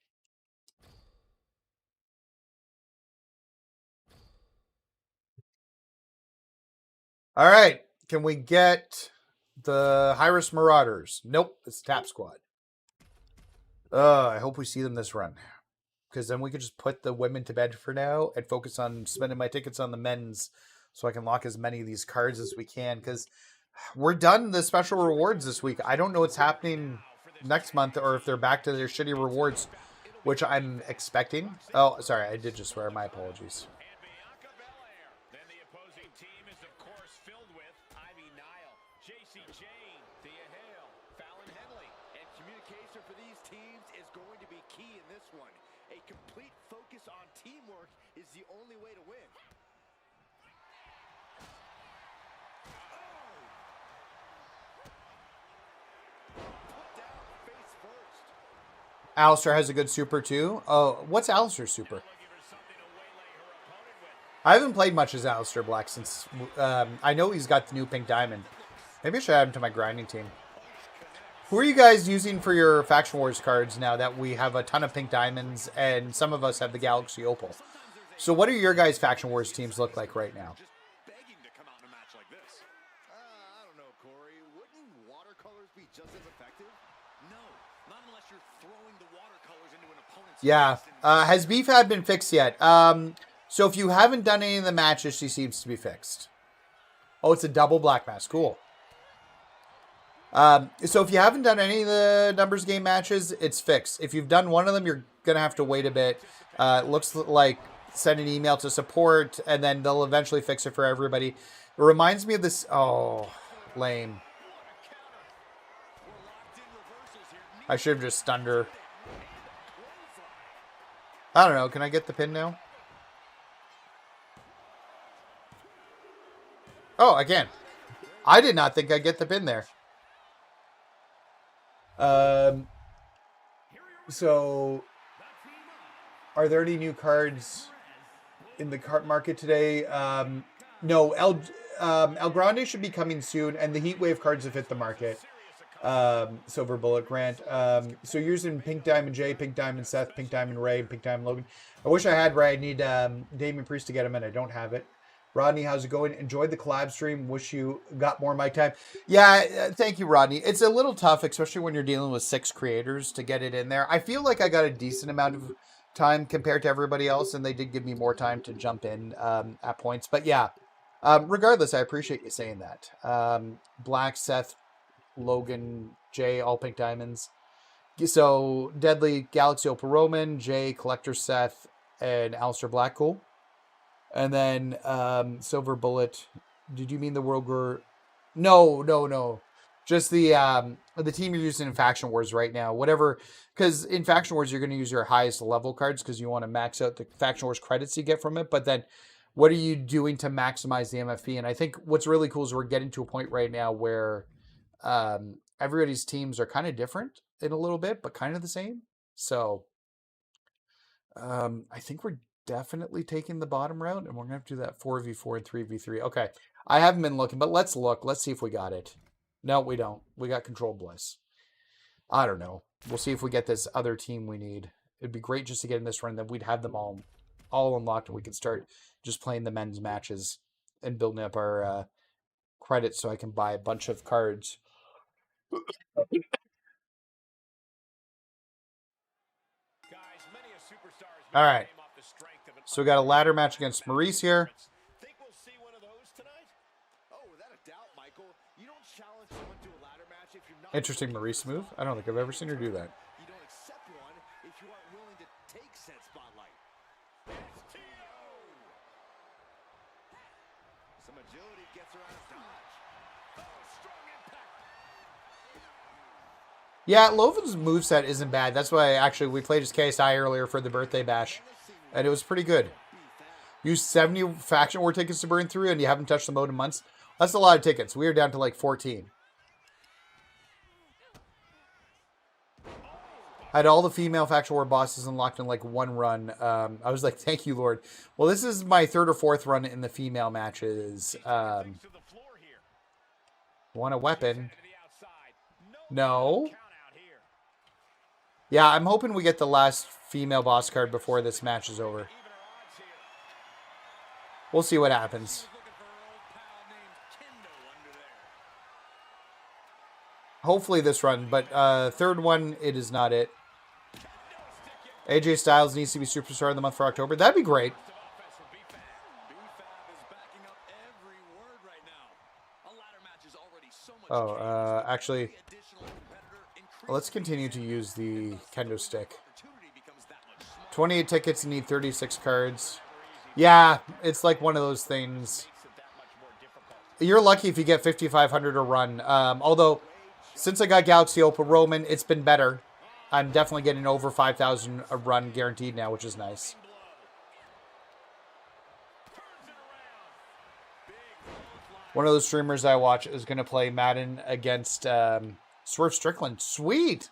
All right. Can we get the High-Risk Marauders? Nope. It's Tap Squad. I hope we see them this run. Because then we could just put the women to bed for now and focus on spending my tickets on the men's so I can lock as many of these cards as we can. Because we're done the special rewards this week. I don't know what's happening next month or if they're back to their shitty rewards, which I'm expecting. Oh, sorry. I did just swear. My apologies. For these teams is going to be key in this one. A complete focus on teamwork is the only way to win. Put down face first. Alistair has a good super too. Oh, what's Alistair's super? I haven't played much as Alistair Black since I know he's got the new pink diamond. Maybe I should add him to my grinding team. Who are you guys using for your Faction Wars cards now that we have a ton of pink diamonds and some of us have the Galaxy Opal? So what do your guys' Faction Wars teams look like right now? Begging to come out in a match like this. I don't know, Corey. Wouldn't watercolors be just as effective? No, not unless you're throwing the watercolors into an opponent's Yeah. Has BFAB been fixed yet? So if you haven't done any of the matches, she seems to be fixed. Oh, it's a double black mask. Cool. So if you haven't done any of the numbers game matches, it's fixed. If you've done one of them, you're going to have to wait a bit. It looks like send an email to support, and then they'll eventually fix it for everybody. It reminds me of this. Oh, lame. I should have just stunned her. I don't know. Can I get the pin now? Oh, again. I did not think I'd get the pin there. So, are there any new cards in the cart market today? No, El Grande should be coming soon, and the Heat Wave cards have hit the market. Silver Bullet Grant. So you're using Pink Diamond J, Pink Diamond Seth, Pink Diamond Ray, and Pink Diamond Logan. I wish I had Ray. I need Damian Priest to get him in. I don't have it. Rodney, how's it going? Enjoyed the collab stream. Wish you got more mic time. Yeah, thank you, Rodney. It's a little tough, especially when you're dealing with 6 creators, to get it in there. I feel like I got a decent amount of time compared to everybody else, and they did give me more time to jump in at points. But yeah, regardless, I appreciate you saying that. Black, Seth, Logan, Jay, all pink diamonds. So Deadly, Galaxy Opal Roman, Jay, Collector Seth, and Alistair Blackpool. And then Silver Bullet. Did you mean the World War? No. Just the team you're using in Faction Wars right now. Whatever, because in Faction Wars you're going to use your highest level cards because you want to max out the Faction Wars credits you get from it. But then, what are you doing to maximize the MFP? And I think what's really cool is we're getting to a point right now where everybody's teams are kind of different in a little bit, but kind of the same. So I think we're definitely taking the bottom route, and we're gonna have to do that 4v4 and 3v3. Okay, I haven't been looking, but let's look. Let's see if we got it. No, we don't. We got Control Bliss. I don't know. We'll see if we get this other team we need. It'd be great just to get in this run, then we'd have them all unlocked, and we could start just playing the men's matches and building up our credits so I can buy a bunch of cards. All right. So we got a ladder match against Maurice here. Think we'll see one of those tonight? Oh, without a doubt, Michael. You don't challenge someone to a ladder match if you're not Interesting Maurice move. I don't think I've ever seen her do that. You don't accept one if you aren't willing to take said spotlight. Some agility gets her out of dodge. Oh, strong impact. Yeah, Lovin's moveset isn't bad. That's why actually we played his KSI earlier for the birthday bash, and it was pretty good. Use 70 Faction War tickets to burn through, and you haven't touched the mode in months. That's a lot of tickets. We are down to like 14. I had all the female Faction War bosses unlocked in like one run. I was like, thank you, Lord. Well, this is my 3rd or 4th run in the female matches. Want a weapon? No. Yeah, I'm hoping we get the last female boss card before this match is over. We'll see what happens. Hopefully this run, but 3rd one, it is not it. AJ Styles needs to be Superstar of the month for October. That'd be great. Oh, actually, let's continue to use the kendo stick. 28 tickets and need 36 cards. Yeah, it's like one of those things. You're lucky if you get 5,500 a run. Although, since I got Galaxy Opal Roman, it's been better. I'm definitely getting over 5,000 a run guaranteed now, which is nice. One of those streamers I watch is going to play Madden against Swerve Strickland. Sweet!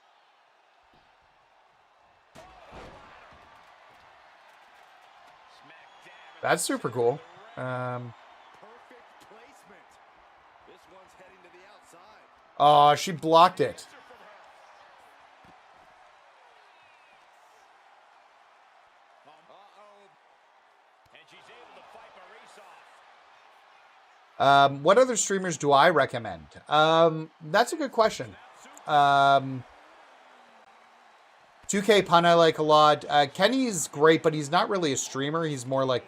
That's super cool. Oh, she blocked it. What other streamers do I recommend? That's a good question. 2K Pun I like a lot. Kenny's great, but he's not really a streamer. He's more like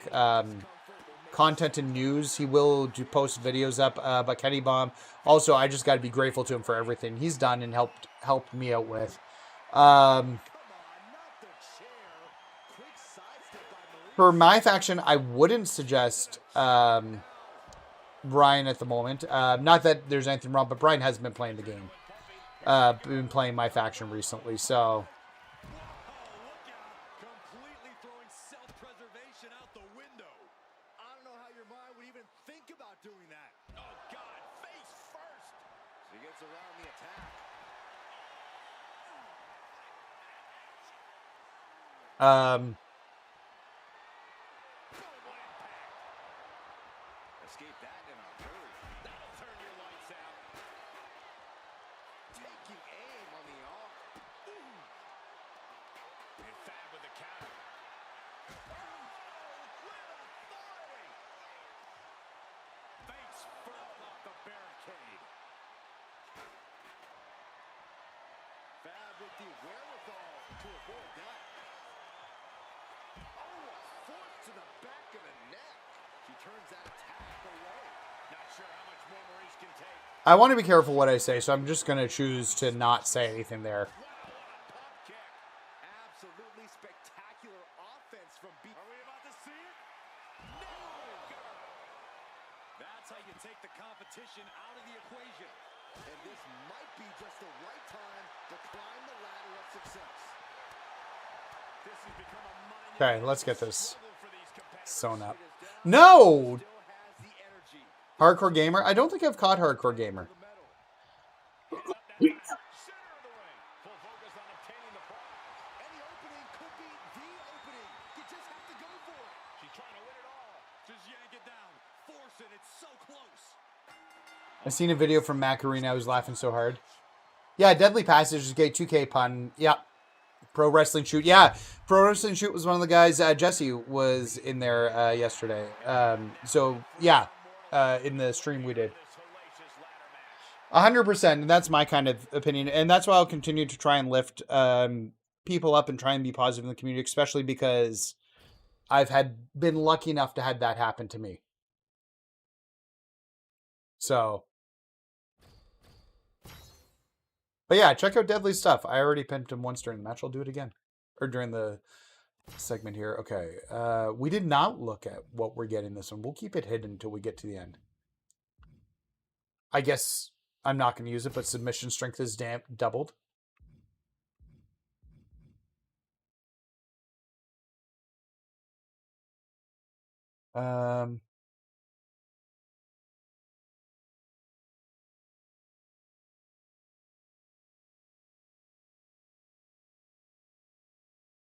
content and news. He will post videos up. But Kenny Bomb, also, I just got to be grateful to him for everything he's done and helped me out with. For MyFaction, I wouldn't suggest Brian at the moment. Not that there's anything wrong, but Brian hasn't been playing the game. Been playing MyFaction recently, so. Completely throwing self-preservation out the window. I don't know how your mind would even think about doing that. Oh, God, face first. He gets around the attack. Escape that in a hurry. That'll turn your lights out. Taking aim on the arm. And Fab with the counter. Face first off the barricade. Fab with the wherewithal to avoid that. Oh, a force to the back of the neck. He turns that attack away. Not sure how much more Maurice can take. I want to be careful what I say, so I'm just going to choose to not say anything there. Wow, what a pump kick. Absolutely spectacular offense from B. Are we about to see it? No! That's how you take the competition out of the equation. And this might be just the right time to climb the ladder of success. This has become a monumental Okay, let's get this struggle for these competitors. sewn up. Still No! has the energy. Hardcore Gamer? I don't think I've caught Hardcore Gamer. Center of the ring. Full focus on obtaining the prize. Any opening could be the opening. You just have to go for it. She's trying to win it all. Just yank it down. Force it. It's so close. I seen a video from Macarena. I was laughing so hard. Yeah, Deadly Passage is gay 2K pun. Yeah. Pro Wrestling Shoot. Yeah, Pro Wrestling Shoot was one of the guys. Jesse was in there yesterday. So, yeah, in the stream we did. 100%. And that's my kind of opinion. And that's why I'll continue to try and lift people up and try and be positive in the community, especially because I've been lucky enough to have that happen to me. So. But yeah, check out Deadly's stuff. I already pinned him once during the match. I'll do it again. Or during the segment here. Okay. We did not look at what we're getting this one. We'll keep it hidden until we get to the end. I guess I'm not going to use it, but submission strength is doubled.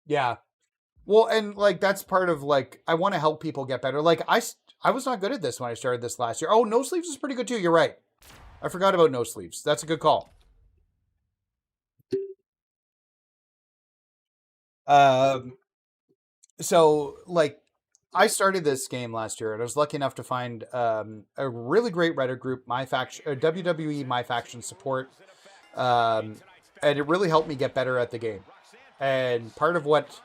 Yeah. Well, and like that's part of like I want to help people get better. Like I was not good at this when I started this last year. Oh, no sleeves is pretty good too. You're right. I forgot about no sleeves. That's a good call. So like I started this game last year and I was lucky enough to find a really great Reddit group, MyFaction, WWE MyFaction support. And it really helped me get better at the game. And part of what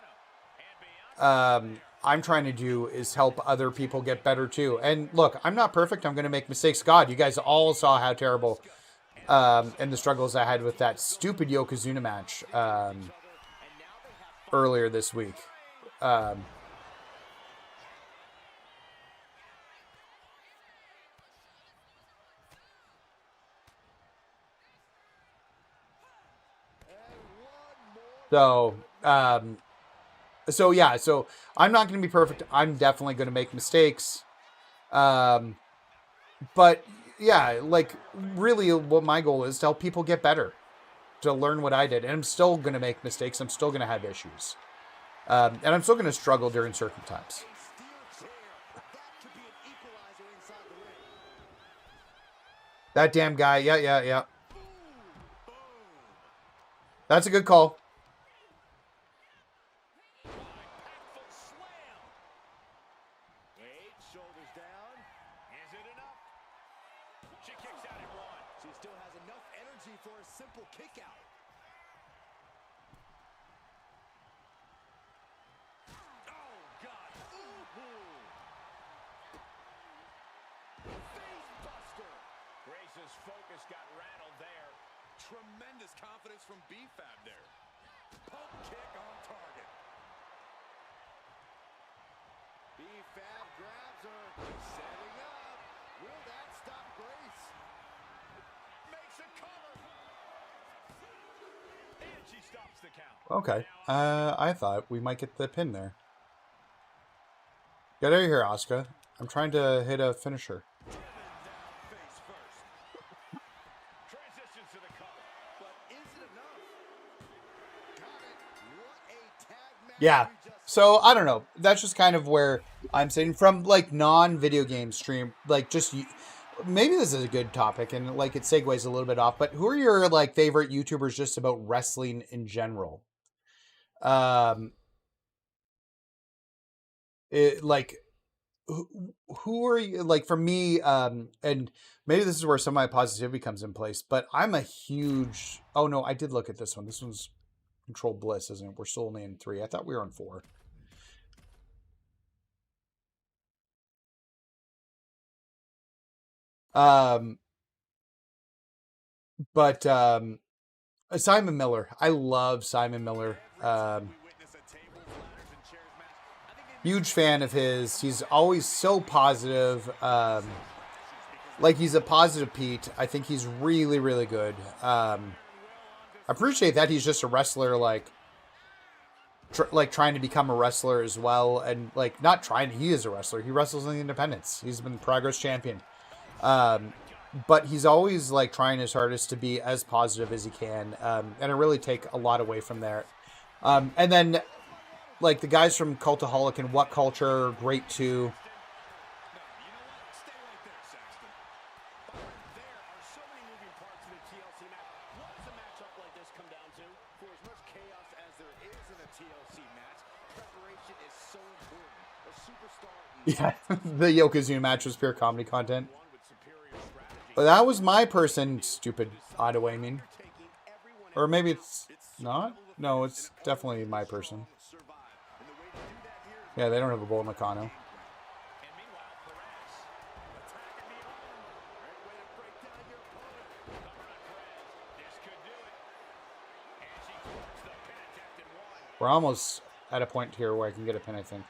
I'm trying to do is help other people get better too. And look, I'm not perfect. I'm going to make mistakes. God, you guys all saw how terrible and the struggles I had with that stupid Yokozuna match earlier this week. So yeah, so I'm not going to be perfect. I'm definitely going to make mistakes. But yeah, like really what my goal is to help people get better, to learn what I did. And I'm still going to make mistakes. I'm still going to have issues. And I'm still going to struggle during certain times. That damn guy. Yeah. That's a good call. Shoulders down. Is it enough? She kicks out at one. She still has enough energy for a simple kick out. Oh, God. Ooh. his focus got rattled there. Tremendous confidence from B-Fab there. Pump kick on target. B-Fab grabs her. Setting up. Will that stop Grace? Makes a cover. And she stops the count. Okay. I thought we might get the pin there. Get out of here, Asuka. I'm trying to hit a finisher. Face first. Transitions to the cover. But is it enough? Got it. What a tag match Yeah. we just So I don't know. That's just kind of where I'm saying from like non-video game stream, like just maybe this is a good topic and like it segues a little bit off. But who are your like favorite YouTubers just about wrestling in general? Like who are you like for me? And maybe this is where some of my positivity comes in place. But I'm a huge. Oh no, I did look at this one. This one's Control Bliss, isn't it? We're still only in 3. I thought we were on 4. But Simon Miller. I love Simon Miller. Huge fan of his. He's always so positive. Like he's a positive Pete. I think he's really, really good. I appreciate that he's just a wrestler, like trying to become a wrestler as well, and like not trying. He is a wrestler. He wrestles in the independents. He's been Progress champion. But he's always like trying his hardest to be as positive as he can. And I really take a lot away from there. And then like the guys from Cultaholic and What Culture are great too. Stay right there, Saxton. There are so many moving parts to the TLC match. What does a matchup like this come down to? For as much chaos as there is in a TLC match, preparation is so important. A superstar. Yeah, the Yokozuna match was pure comedy content. But that was my person, stupid auto aiming. Or maybe it's not? No, it's definitely my person. Yeah, they don't have a Bull Nakano. We're almost at a point here where I can get a pin, I think.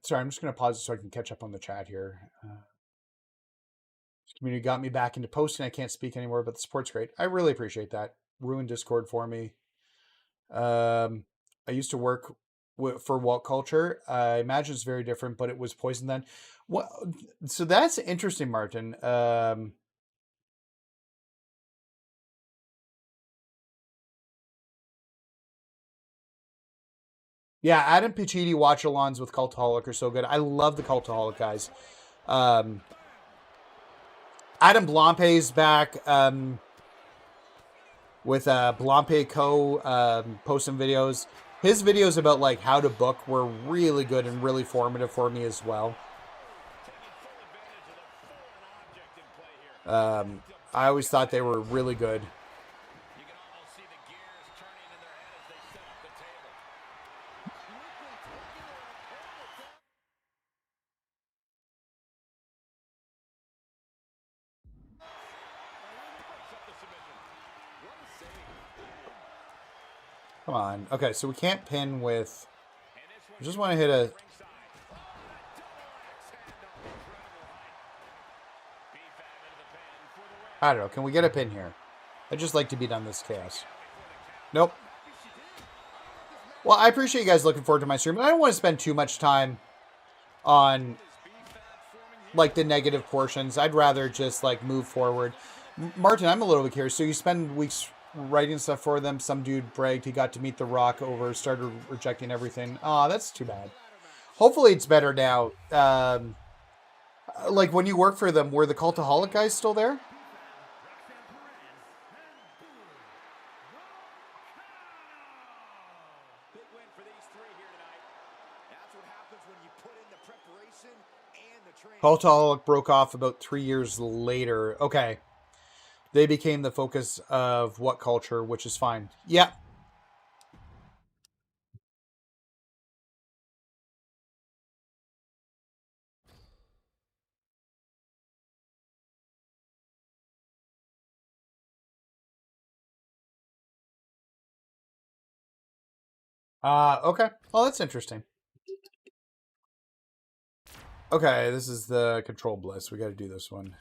Sorry, I'm just going to pause it so I can catch up on the chat here. This community got me back into posting. I can't speak anymore, but the support's great. I really appreciate that. Ruined Discord for me. I used to work for What Culture. I imagine it's very different, but it was Poison then. What? So that's interesting, Martin. Yeah, Adam Pichidi watch-alongs with Cultaholic are so good. I love the Cultaholic guys. Adam Blampe's back with Blampe Co. Posting videos. His videos about like how to book were really good and really formative for me as well. I always thought they were really good. Come on. Okay, so we can't pin with... I just want to hit a... I don't know. Can we get a pin here? I'd just like to be done this chaos. Nope. Well, I appreciate you guys looking forward to my stream. I don't want to spend too much time on like the negative portions. I'd rather just like move forward. Martin, I'm a little bit curious. So you spend weeks writing stuff for them. Some dude bragged he got to meet The Rock over, started rejecting everything. Oh, that's too bad. Hopefully it's better now. Like when you work for them, were the Cultaholic guys still there? That's what happens when you put in the preparation and the training. Cultaholic broke off about 3 years later. Okay. They became the focus of What Culture, which is fine. Yeah. Okay. Well, that's interesting. Okay, this is the Control Bliss. We got to do this one.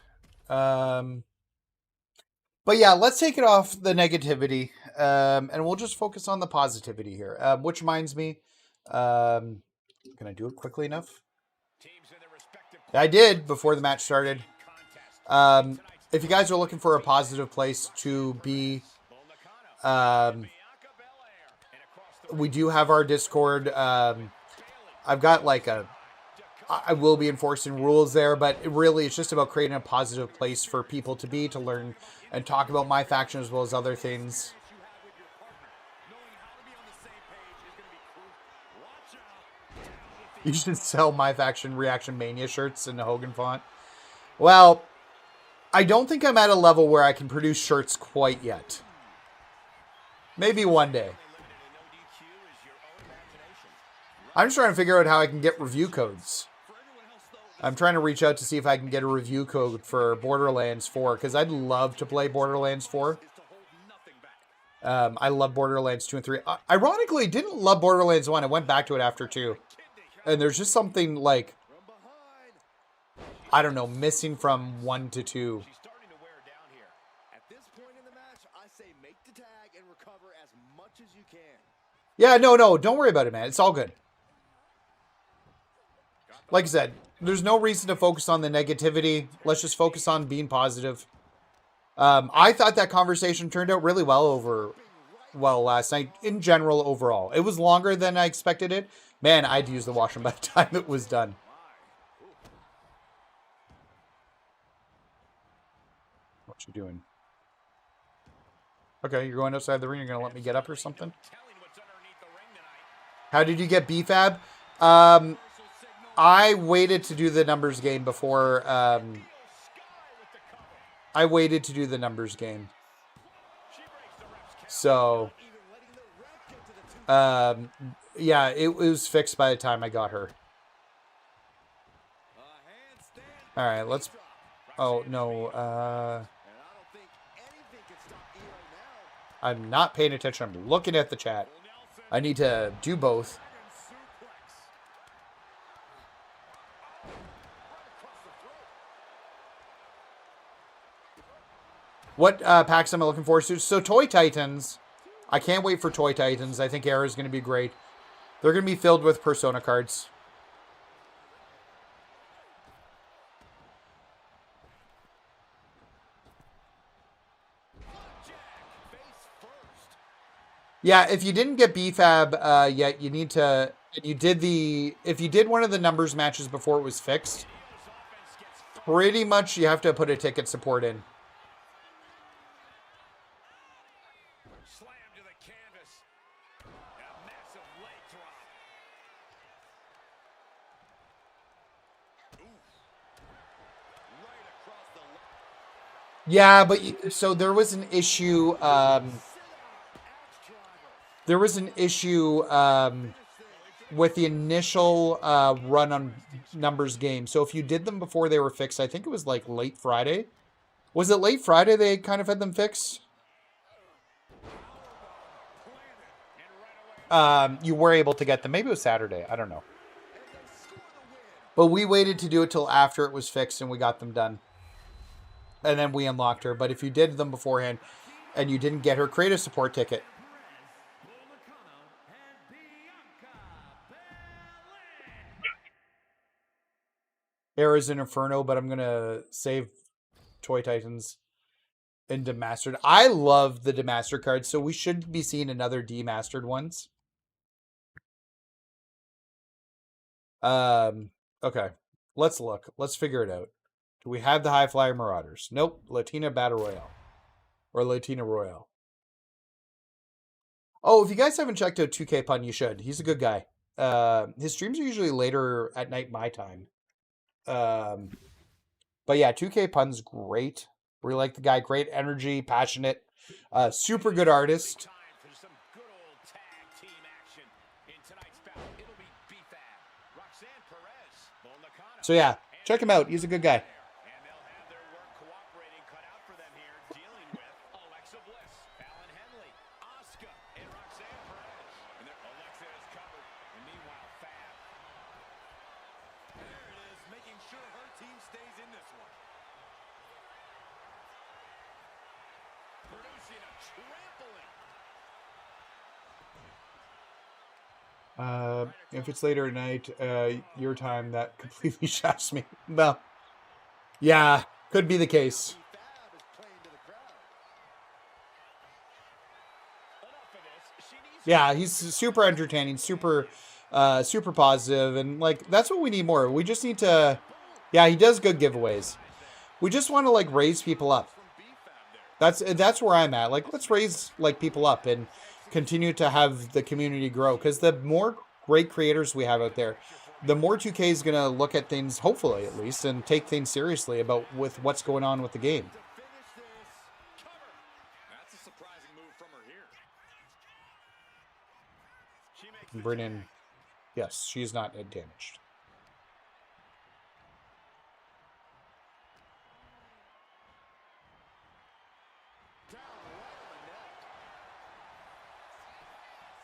But yeah, let's take it off the negativity, and we'll just focus on the positivity here. Which reminds me, can I do it quickly enough? I did before the match started. If you guys are looking for a positive place to be, we do have our Discord. I've got like I will be enforcing rules there, but really it's just about creating a positive place for people to be, to learn and talk about my faction as well as other things. You should sell my faction Reaction Mania shirts in the Hogan font. Well, I don't think I'm at a level where I can produce shirts quite yet. Maybe one day. I'm just trying to figure out how I can get review codes. I'm trying to reach out to see if I can get a review code for Borderlands 4, because I'd love to play Borderlands 4. I love Borderlands 2 and 3. Ironically, didn't love Borderlands 1. I went back to it after 2. And there's just something like, I don't know, missing from 1 to 2. Yeah, no, don't worry about it, man. It's all good. Like I said, there's no reason to focus on the negativity. Let's just focus on being positive. I thought that conversation turned out really well last night. In general, overall. It was longer than I expected it. Man, I'd use the washroom by the time it was done. What you doing? Okay, you're going outside the ring. You're going to let me get up or something? How did you get BFAB? I waited to do the numbers game before. I waited to do the numbers game. So, yeah, it was fixed by the time I got her. All right, let's. Oh no. I'm not paying attention. I'm looking at the chat. I need to do both. What packs am I looking for? So Toy Titans. I can't wait for Toy Titans. I think Era is going to be great. They're going to be filled with Persona cards. Yeah, if you didn't get BFAB yet, you need to. If you did one of the numbers matches before it was fixed, pretty much you have to put a ticket support in. Yeah, but so there was an issue. There was an issue with the initial run on numbers game. So if you did them before they were fixed, I think it was like late Friday. Was it late Friday they kind of had them fixed? You were able to get them. Maybe it was Saturday. I don't know. But we waited to do it till after it was fixed and we got them done. And then we unlocked her. But if you did them beforehand and you didn't get her, create a support ticket. Era's an Inferno, but I'm going to save Toy Titans and Demastered. I love the Demastered cards, so we should be seeing another Demastered ones. Okay. Let's look. Let's figure it out. Do we have the High Flyer Marauders? Nope. Latina Battle Royale. Or Latina Royale. Oh, if you guys haven't checked out 2K Pun, you should. He's a good guy. His streams are usually later at night my time. But yeah, 2K Pun's great. We like the guy. Great energy, passionate, super good artist. Time for some good old tag team action in tonight's bout. It'll be B-Fab, Roxanne Perez, Bull Nakano. So yeah, check him out. He's a good guy. And they'll have their work cooperating cut out for them here, dealing with Alexa Bliss, Fallon Henley, Asuka, and Roxanne Perez. And Alexa is covered. And meanwhile, Fab. There it is, making sure her team stays in this one. Producing a trampling. If it's later at night, your time, that completely shafts me. Well, yeah, could be the case. Fab is playing to the crowd. Enough of this. She needs Yeah, he's super entertaining, super positive, and like that's what we need more. We just need to. Yeah, he does good giveaways. We just want to like raise people up. From B-Fab there. That's where I'm at. Like, let's raise like people up and continue to have the community grow. Because the more great creators we have out there, the more 2K is gonna look at things, hopefully at least, and take things seriously about with what's going on with the game. To finish this, cover. That's a surprising move from her here. She makes the Brennan, yes, she's not damaged. Down right on the neck.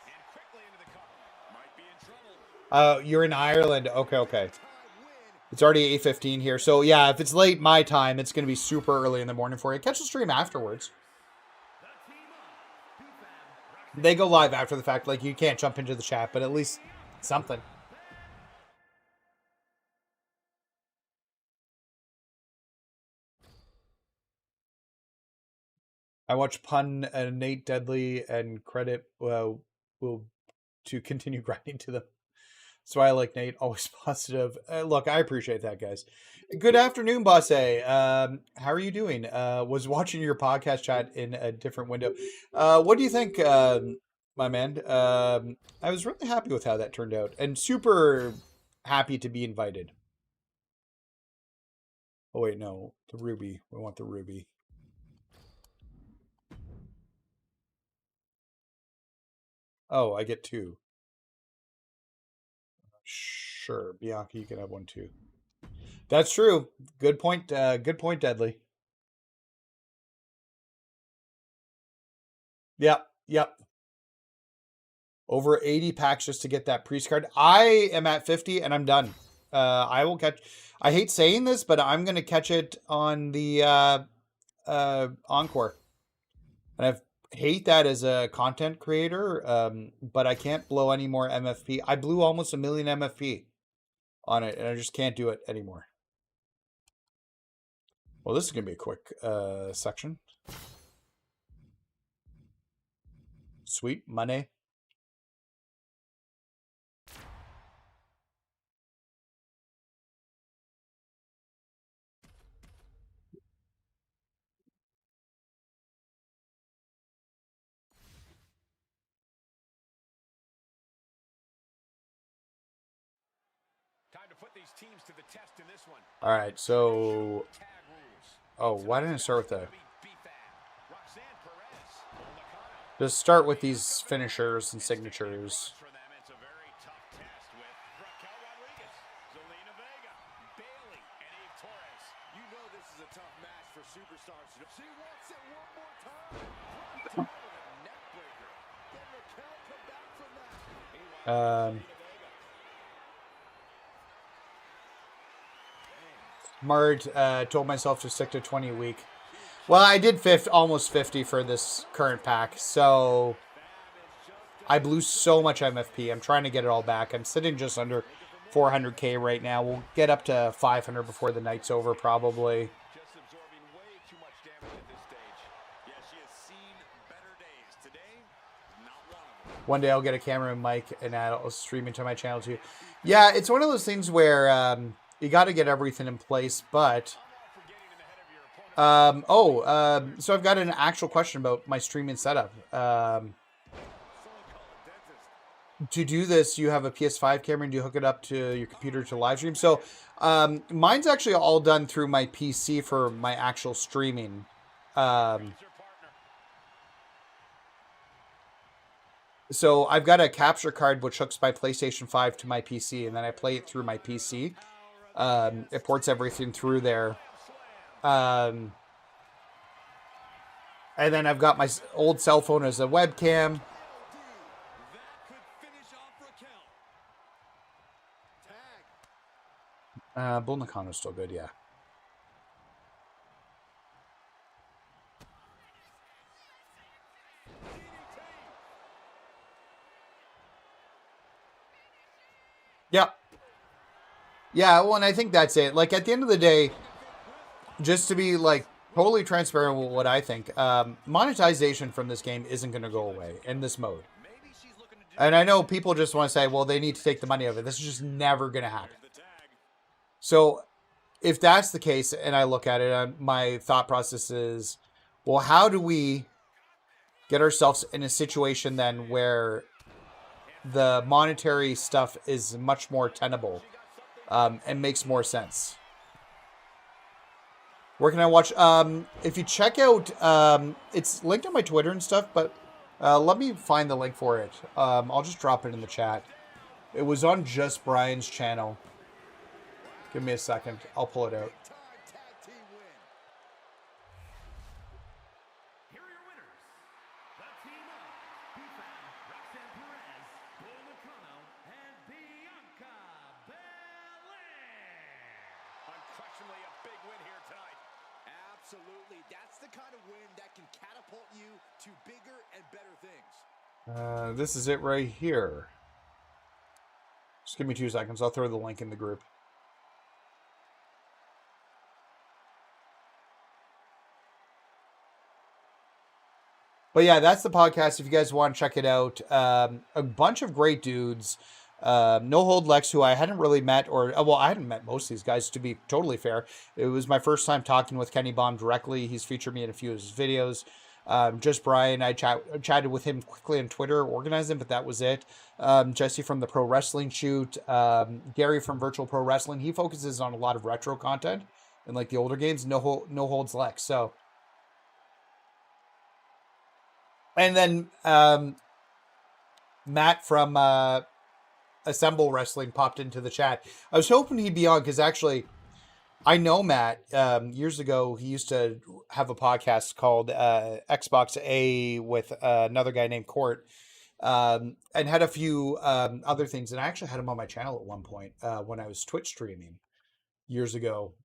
and quickly into the cover. Might be in trouble. You're in Ireland. Okay. Time win. It's already 8:15 here. So yeah, if it's late my time, it's gonna be super early in the morning for you. Catch the stream afterwards. They go live after the fact. Like, you can't jump into the chat, but at least something. I watch Pun and Nate Deadly and credit will to continue grinding to them. That's why I like Nate. Always positive. Look, I appreciate that, guys. Good afternoon, Boss A. How are you doing? Was watching your podcast chat in a different window. What do you think, my man? I was really happy with how that turned out, and super happy to be invited. Oh wait, no, the ruby. We want the ruby. Oh, I get two. Sure, Bianca, you can have one too. That's true. Good point. Good point, Deadly. Yep. Over 80 packs just to get that priest card. I am at 50 and I'm done. I will catch. I hate saying this, but I'm gonna catch it on the Encore. And I hate that as a content creator, but I can't blow any more MFP. I blew almost 1 million MFP on it, and I just can't do it anymore. Well, this is going to be a quick section. Sweet money. Time to put these teams to the test in this one. All right, so... Tag rules. Oh, why didn't I start with that? B-Fab, Roxanne Perez, Bull Nakano. Just start with these finishers and signatures. For them, it's a very tough test with Raquel Rodriguez, Zelina Vega, Bailey, and Eve Torres. You know this is a tough match for superstars. She wants it one more time. Right with a neck breaker. Can Raquel come back from that? Meanwhile, Zelina Vega. Mart told myself to stick to 20 a week. Well, I did almost 50 for this current pack, so I blew so much MFP. I'm trying to get it all back. I'm sitting just under 400k right now. We'll get up to 500 before the night's over, probably. Just absorbing way too much damage at this stage. Yeah, she has seen better days. Today, not one of them. One day I'll get a camera and mic, and I'll stream into my channel too. Yeah, it's one of those things where you got to get everything in place, but... so I've got an actual question about my streaming setup. to do this, you have a PS5 camera and you hook it up to your computer to live stream. So mine's actually all done through my PC for my actual streaming. So I've got a capture card which hooks my PlayStation 5 to my PC, and then I play it through my PC. It ports everything through there. And then I've got my old cell phone as a webcam. Bull Nakano's still good, yeah. Yeah. Yeah, well, and I think that's it. Like, at the end of the day, just to be, like, totally transparent with what I think, monetization from this game isn't going to go away in this mode. And I know people just want to say, well, they need to take the money of it. This is just never going to happen. So, if that's the case, and I look at it, my thought process is, well, how do we get ourselves in a situation then where the monetary stuff is much more tenable and makes more sense? Where can I watch? If you check out, it's linked on my Twitter and stuff, but let me find the link for it. I'll just drop it in the chat. It was on Just Brian's channel. Give me a second. I'll pull it out. Unquestionably a big win here tonight. Absolutely. That's the kind of win that can catapult you to bigger and better things. This is it right here. Just give me 2 seconds. I'll throw the link in the group. But yeah, that's the podcast. If you guys want to check it out, a bunch of great dudes. No Hold Lex, who I hadn't really met, or well, I hadn't met most of these guys, to be totally fair. It was my first time talking with Kenny Baum directly. He's featured me in a few of his videos. Just Brian, I chatted with him quickly on Twitter, organized him, but that was it. Jesse from the Pro Wrestling Shoot, Gary from Virtual Pro Wrestling. He focuses on a lot of retro content and like the older games. No Holds Lex. So. And then Matt from Assemble Wrestling popped into the chat. I was hoping he'd be on because actually I know Matt. Years ago, he used to have a podcast called Xbox A with another guy named Court and had a few other things. And I actually had him on my channel at one point when I was Twitch streaming years ago.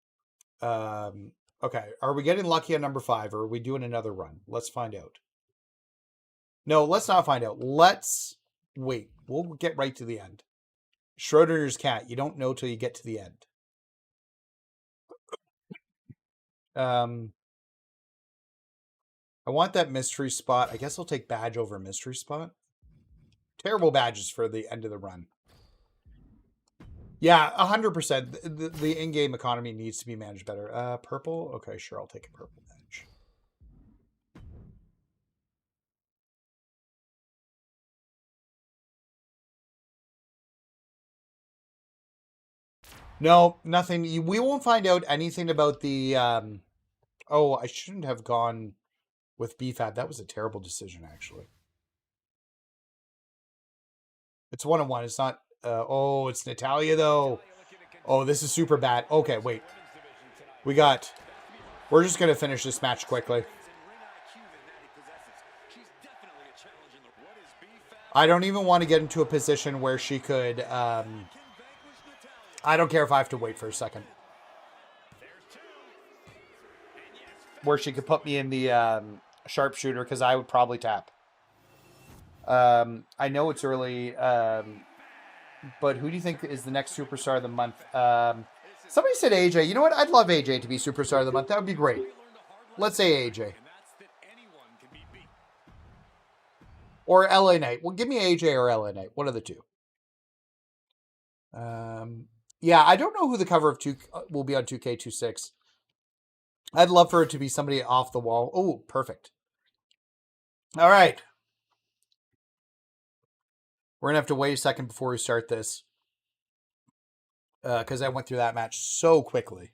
Okay, are we getting lucky on number 5 or are we doing another run? Let's find out. No, let's not find out. Let's wait. We'll get right to the end. Schrodinger's cat. You don't know till you get to the end. I want that mystery spot. I guess I'll take badge over mystery spot. Terrible badges for the end of the run. Yeah, 100%. The in-game economy needs to be managed better. Purple? Okay, sure. I'll take a purple badge. No, nothing. We won't find out anything about the... Oh, I shouldn't have gone with BFAB. That was a terrible decision, actually. It's 1-1. It's not... oh, it's Natalia, though. Oh, this is super bad. Okay, wait. We're just going to finish this match quickly. I don't even want to get into a position where she could... I don't care if I have to wait for a second. Where she could put me in the sharpshooter, because I would probably tap. I know it's early, but who do you think is the next superstar of the month? Somebody said AJ. You know what? I'd love AJ to be superstar of the month. That would be great. Let's say AJ. Or LA Knight. Well, give me AJ or LA Knight. One of the two. Yeah, I don't know who the cover of 2 will be on 2K26. I'd love for it to be somebody off the wall. Oh, perfect. All right. We're going to have to wait a second before we start this. Because I went through that match so quickly.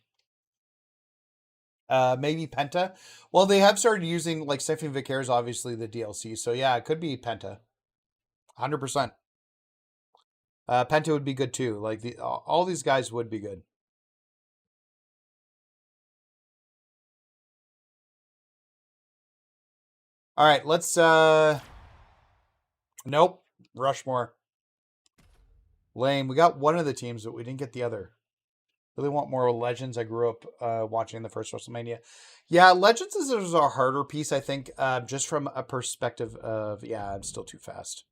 Maybe Penta. Well, they have started using, like, Stephanie Vicaire is obviously the DLC. So, yeah, it could be Penta. 100%. Penta would be good, too. Like, all these guys would be good. All right, let's... Nope. Rushmore. Lame. We got one of the teams, but we didn't get the other. Really want more Legends. I grew up watching the first WrestleMania. Yeah, Legends is a harder piece, I think, just from a perspective of, yeah, I'm still too fast.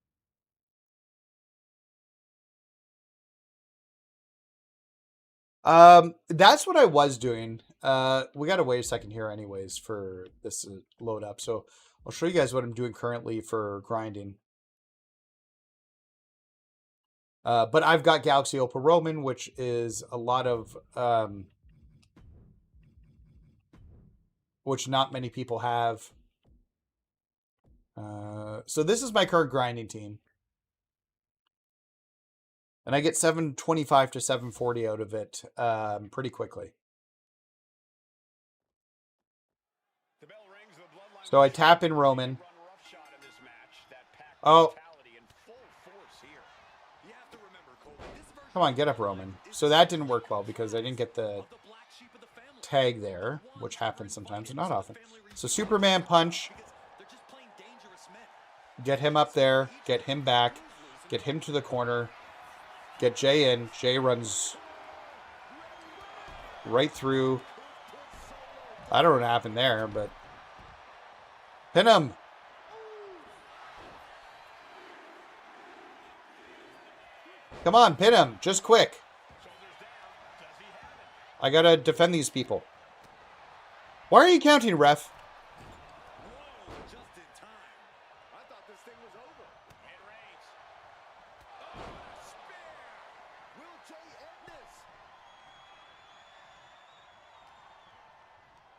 That's what I was doing. We got to wait a second here anyways for this to load up. So I'll show you guys what I'm doing currently for grinding. But I've got Galaxy Opal Roman, which is a lot of, which not many people have. So this is my current grinding team. And I get 725 to 740 out of it pretty quickly. So I tap in Roman. Oh. Come on, get up, Roman. So that didn't work well because I didn't get the tag there, which happens sometimes, but not often. So Superman punch. Get him up there. Get him back. Get him to the corner. Get Jay in. Jay runs right through. I don't know what happened there, but pin him. Come on, pin him. Just quick. I gotta defend these people. Why are you counting, ref?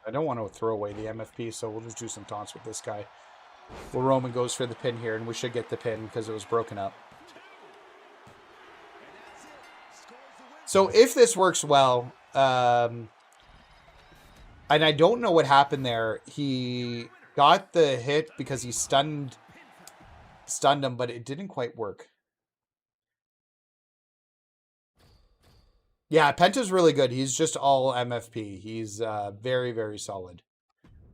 I don't want to throw away the MFP, so we'll just do some taunts with this guy. Well, Roman goes for the pin here, and we should get the pin because it was broken up. So if this works well, and I don't know what happened there. He got the hit because he stunned him, but it didn't quite work. Yeah, Penta's really good. He's just all MFP. He's very, very solid.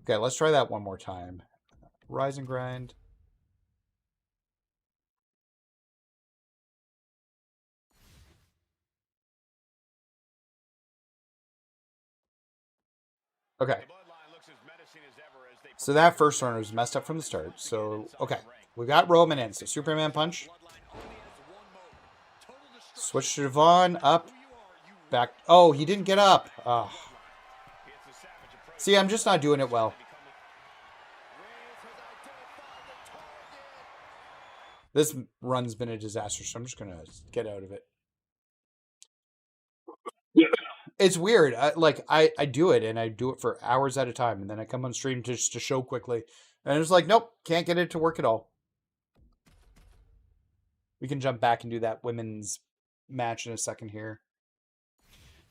Okay, let's try that one more time. Rise and grind. Okay. So that first one was messed up from the start. So, okay. We got Roman in. So Superman punch. Switch to Devon. Up. Back. Oh, he didn't get up. Oh. See, I'm just not doing it well. This run's been a disaster, so I'm just going to get out of it. It's weird. I do it, and I do it for hours at a time, and then I come on stream just to show quickly. And it's like, nope, can't get it to work at all. We can jump back and do that women's match in a second here.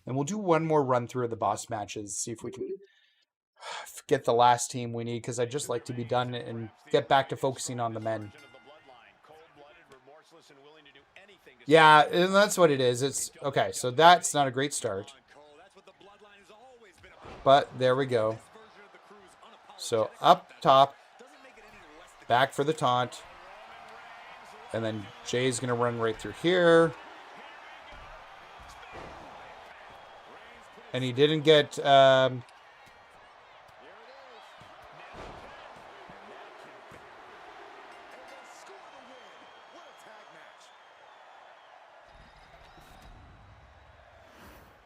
And we'll do one more run through of the boss matches, see if we can get the last team we need, because I'd just like to be done and get back to focusing on the men. Yeah, and that's what it is. It's okay, so that's not a great start. But there we go. So up top, back for the taunt. And then Jay's going to run right through here. And he didn't get...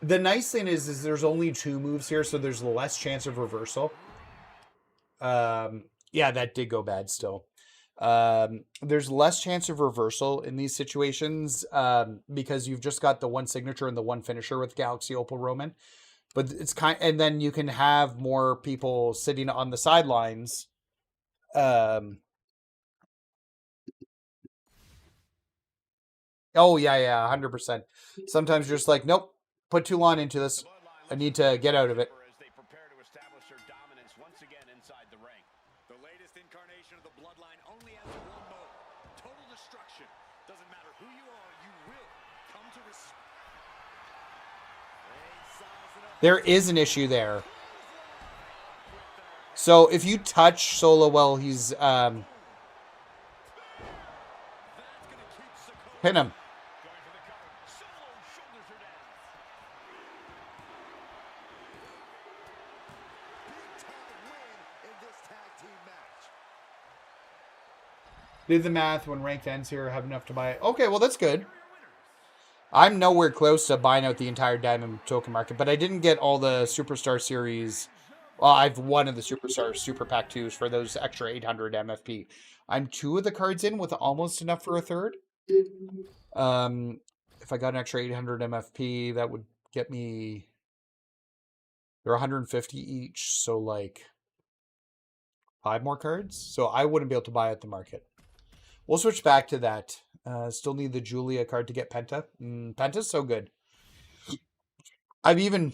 The nice thing is there's only 2 moves here, so there's less chance of reversal. Yeah, that did go bad still. There's less chance of reversal in these situations because you've just got the one signature and the one finisher with Galaxy Opal Roman. But it's and then you can have more people sitting on the sidelines. Oh, yeah, 100%. Sometimes you're just like, nope, put too long into this. I need to get out of it. As they prepare to establish their dominance once again inside the ring. The latest incarnation of the bloodline only has one mode: total destruction. Doesn't matter who you are, you will come to respect. There is an issue there. So if you touch Solo while he's pin him. Do the math. When ranked ends here, have enough to buy. Okay, well, that's good. I'm nowhere close to buying out the entire Diamond token market, but I didn't get all the Superstar Series. Well, I've one of the Superstar Super Pack 2s for those extra 800 MFP. I'm 2 of the cards in with almost enough for a third. If I got an extra 800 MFP, that would get me... They're 150 each, so like 5 more cards. So I wouldn't be able to buy out the market. We'll switch back to that. Still need the Julia card to get Penta. Penta's so good. I've even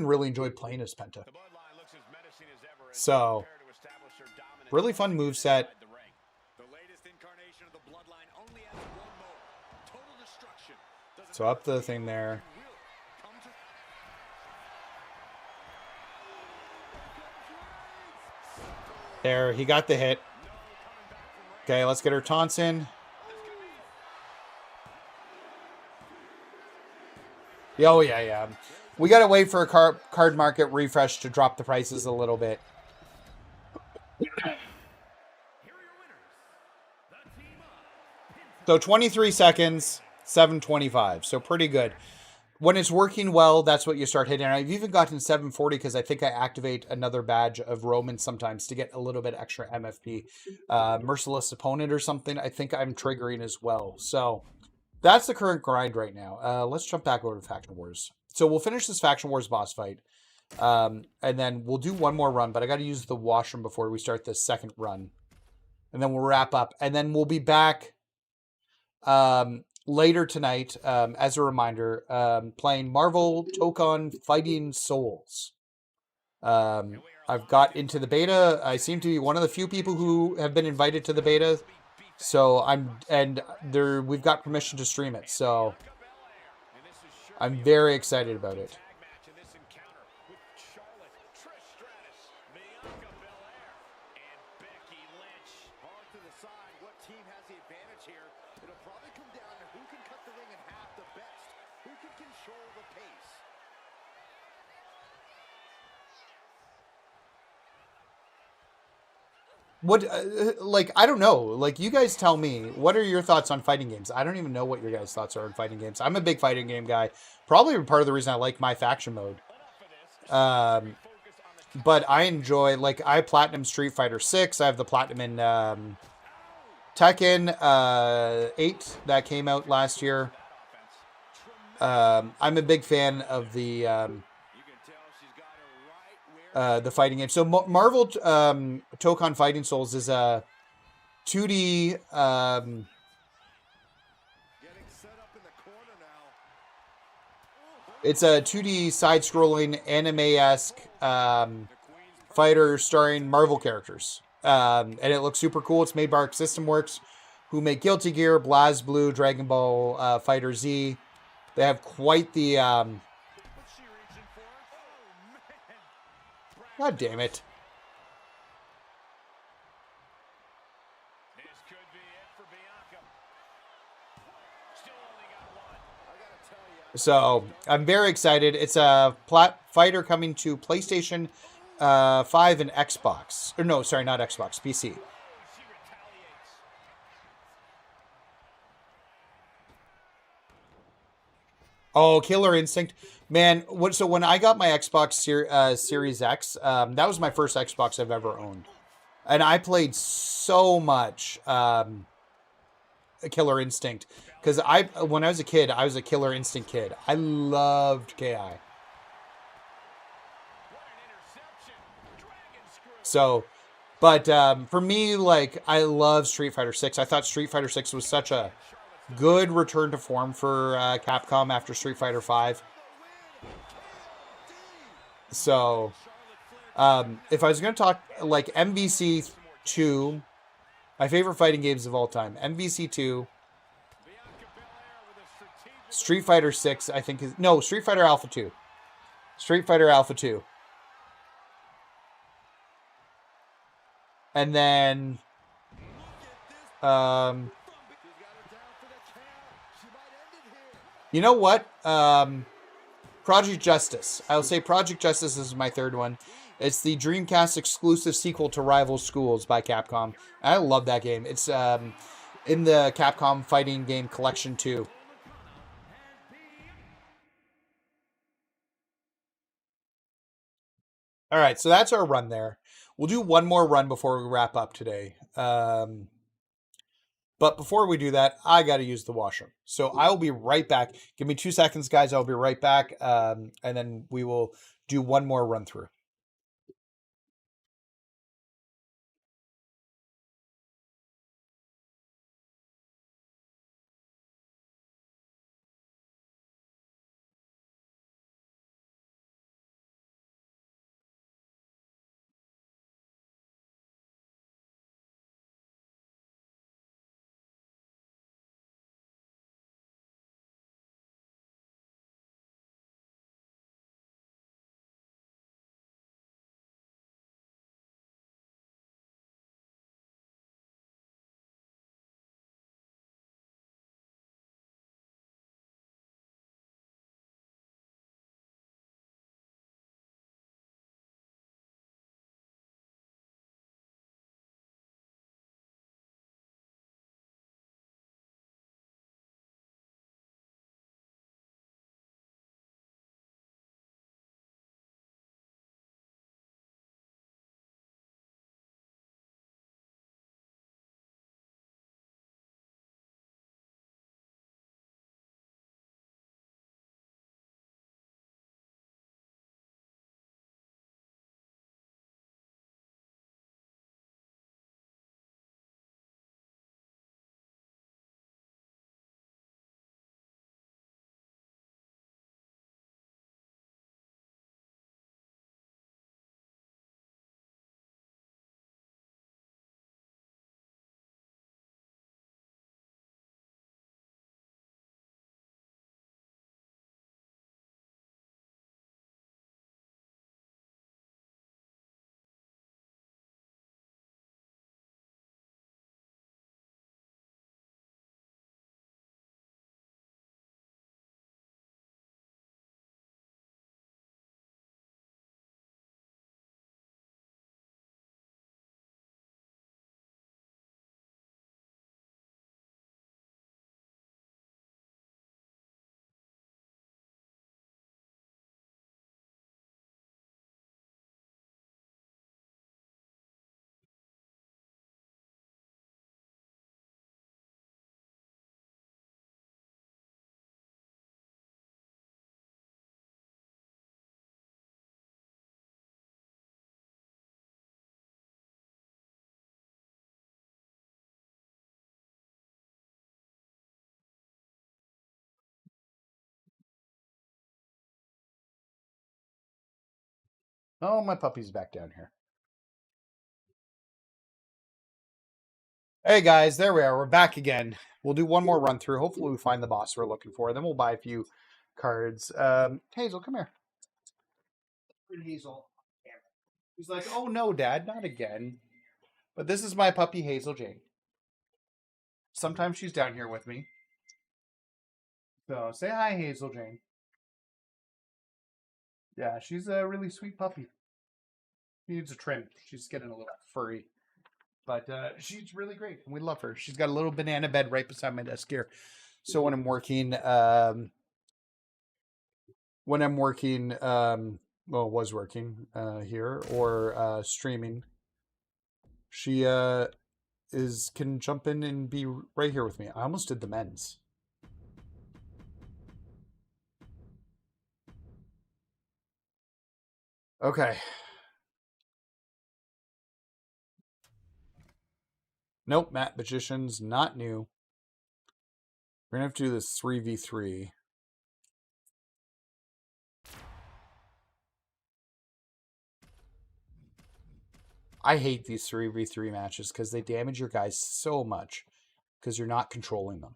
really enjoyed playing as Penta. So, really fun moveset. So up the thing there. There, he got the hit. Okay, let's get her taunts in. Oh, yeah. We got to wait for a card market refresh to drop the prices a little bit. So 23 seconds, 725. So pretty good. When it's working well, that's what you start hitting. I've even gotten 740 because I think I activate another badge of Roman sometimes to get a little bit extra MFP. Merciless Opponent or something, I think I'm triggering as well. So that's the current grind right now. Let's jump back over to Faction Wars. So we'll finish this Faction Wars boss fight. And then we'll do one more run, but I got to use the washroom before we start this second run. And then we'll wrap up. And then we'll be back later tonight, as a reminder, playing Marvel Tokon Fighting Souls. I've got into the beta. I seem to be one of the few people who have been invited to the beta. So we've got permission to stream it. So I'm very excited about it. What, like, I don't know. Like, you guys tell me, what are your thoughts on fighting games? I don't even know what your guys' thoughts are on fighting games. I'm a big fighting game guy. Probably part of the reason I like MyFaction mode. But I enjoy, like, I platinum Street Fighter 6. I have the platinum in Tekken 8 that came out last year. I'm a big fan of the fighting game. So Marvel Tokon Fighting Souls is a 2D it's a 2D side-scrolling anime-esque fighter starring Marvel characters. And it looks super cool. It's made by Arc System Works, who make Guilty Gear, BlazBlue, Dragon Ball Fighter Z. They have quite the God damn it. So, I'm very excited. It's a fighter coming to PlayStation 5 and Xbox. Or no, sorry, not Xbox, PC. Oh, Killer Instinct. Man, so when I got my Xbox Series X, that was my first Xbox I've ever owned. And I played so much Killer Instinct. Because when I was a kid, I was a Killer Instinct kid. I loved KI. So, But for me, like, I love Street Fighter 6. I thought Street Fighter 6 was such a good return to form for Capcom after Street Fighter 5. So, if I was going to talk, like, MVC 2, my favorite fighting games of all time, MVC 2, Street Fighter 6, I think is, no, Street Fighter Alpha 2. Street Fighter Alpha 2. And then, you know what? Project Justice. I'll say Project Justice is my third one. It's the Dreamcast exclusive sequel to Rival Schools by Capcom. I love that game. It's in the Capcom Fighting Game Collection 2. All right, so that's our run there. We'll do one more run before we wrap up today. But before we do that, I got to use the washroom. So I'll be right back. Give me 2 seconds, guys. I'll be right back. And then we will do one more run through. Oh, my puppy's back down here. Hey guys, there we are. We're back again. We'll do one more run through. Hopefully we find the boss we're looking for. Then we'll buy a few cards. Hazel, come here. Hazel. He's like, oh no, Dad, not again. But this is my puppy, Hazel Jane. Sometimes she's down here with me. So say hi, Hazel Jane. Yeah, she's a really sweet puppy. She needs a trim. She's getting a little furry. But she's really great. We love her. She's got a little banana bed right beside my desk here. So when I'm working, well, was working here or streaming, she can jump in and be right here with me. I almost did the men's. Okay. Nope, Matt Magician's not new. We're going to have to do this 3v3. I hate these 3v3 matches because they damage your guys so much because you're not controlling them.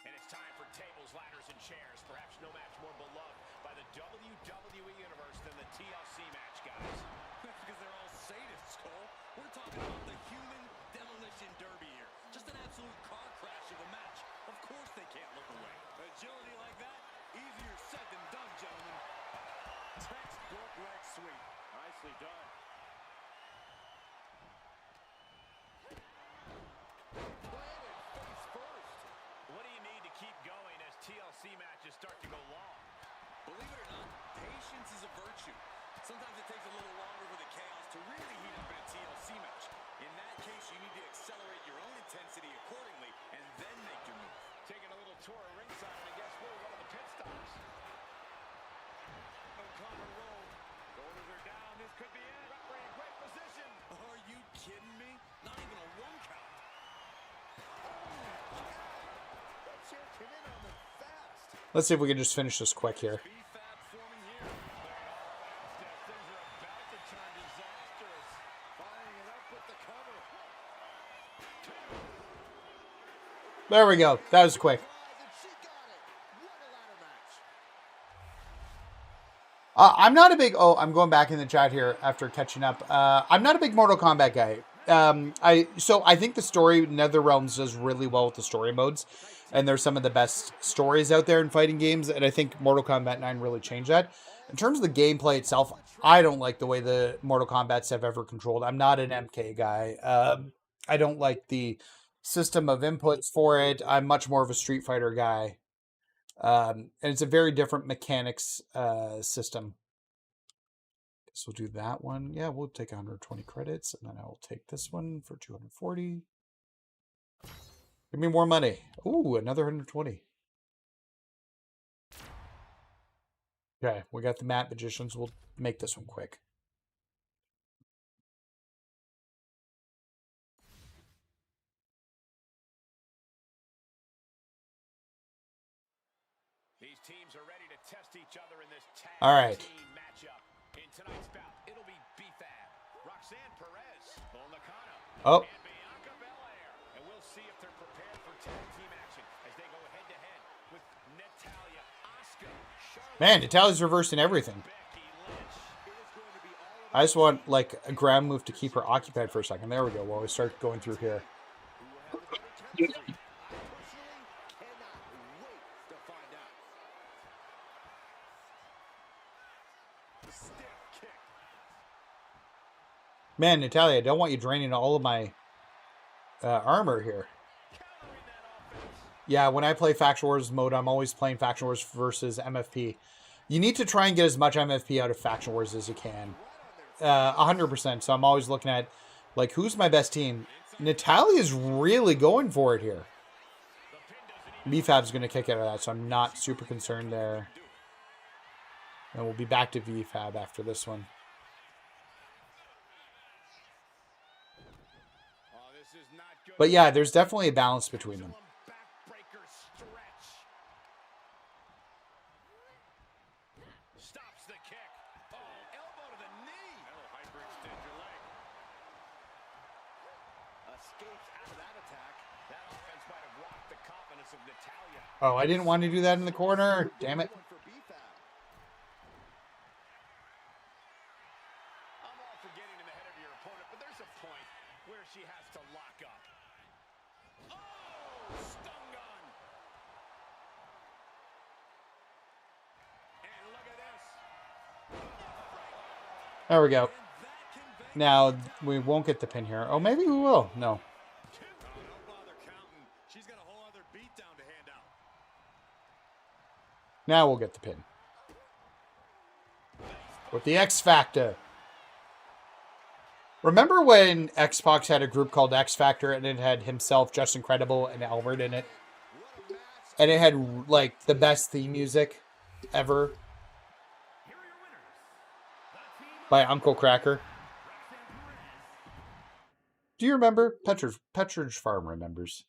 And it's time for tables, ladders, and chairs. Perhaps no match more beloved by the WWE Universe than the TLC match, guys. That's because they're all sadists, Cole. We're talking about the human demolition derby here. Just an absolute car crash of a match. Of course they can't look away. Agility like that, easier said than done, gentlemen. Textbook leg sweep. Nicely done. Planted face first. What do you need to keep going as TLC matches start to go long? Believe it or not, patience is a virtue. Sometimes it takes a little longer for the chaos to really heat up in a TLC match. In that case, you need to accelerate your own intensity accordingly and then make your move. Taking a little tour of ringside, and I guess we're one of the pit stops. O'Connor rolled. Shoulders are down. This could be it. Referee in great position. Are you kidding me? Not even a 1 count. That chair came in on them fast. Let's see if we can just finish this quick here. B-Fab forming here. Things are about to turn disastrous. Firing it up with the cover. There we go. That was quick. And she got it. What a ladder match. I'm not a big... Oh, I'm going back in the chat here after catching up. I'm not a big Mortal Kombat guy. I think the story, NetherRealms does really well with the story modes. And there's some of the best stories out there in fighting games. And I think Mortal Kombat 9 really changed that. In terms of the gameplay itself, I don't like the way the Mortal Kombats have ever controlled. I'm not an MK guy. I don't like the system of inputs for it. I'm much more of a Street Fighter guy. And it's a very different mechanics system. So we'll do that one. Yeah, we'll take 120 credits, and then I will take this one for 240. Give me more money. Ooh, another 120. Okay, we got the Matte Magicians. We'll make this one quick. These teams are ready to test each other in this tag All right. team matchup. In tonight's bout, it'll be B-Fab, Roxanne Perez, Nakano, Oh. and Bianca Belair. And we'll see if they're prepared for tag team action as they go head-to-head with Natalya, Asuka, Charlotte, Man, Natalia's reversing everything. Becky Lynch. It is going to be all I just want, like, a ground move to keep her occupied for a second. There we go. While we start going through here. Who will have the better chemistry? I personally cannot wait to find out. Stiff kick. Man, Natalia, I don't want you draining all of my armor here. countering that offense. Yeah, when I play Faction Wars mode, I'm always playing Faction Wars versus MFP. You need to try and get as much MFP out of Faction Wars as you can. 100%. So I'm always looking at, like, who's my best team? Natalia's really going for it here. BFAB's going to kick out of that, so I'm not super concerned there. And we'll be back to VFAB after this one. Oh, this is not good. But yeah, there's definitely a balance between them. Backbreaker stretch. Stops the kick. Oh, elbow to the knee. That'll hyperextend your leg. Escapes out of that attack. That offense might have rocked the confidence of Natalya. Oh, I didn't want to do that in the corner. Damn it. One for B-Fab. I'm all for getting in the head of your opponent, but there's a point where she has to lock up. Oh, stun gun. And look at this. There we go. And that conveys Now, we won't get the pin here. Oh, maybe we will. No. Oh, don't bother counting. She's got a whole other beatdown to hand out. Now we'll get the pin. With the X Factor. Remember when Xbox had a group called X Factor and it had himself, Justin Credible, and Albert in it? And it had, like, the best theme music ever. Here are your winners, the by Uncle Cracker. Do you remember? Petridge Farm remembers.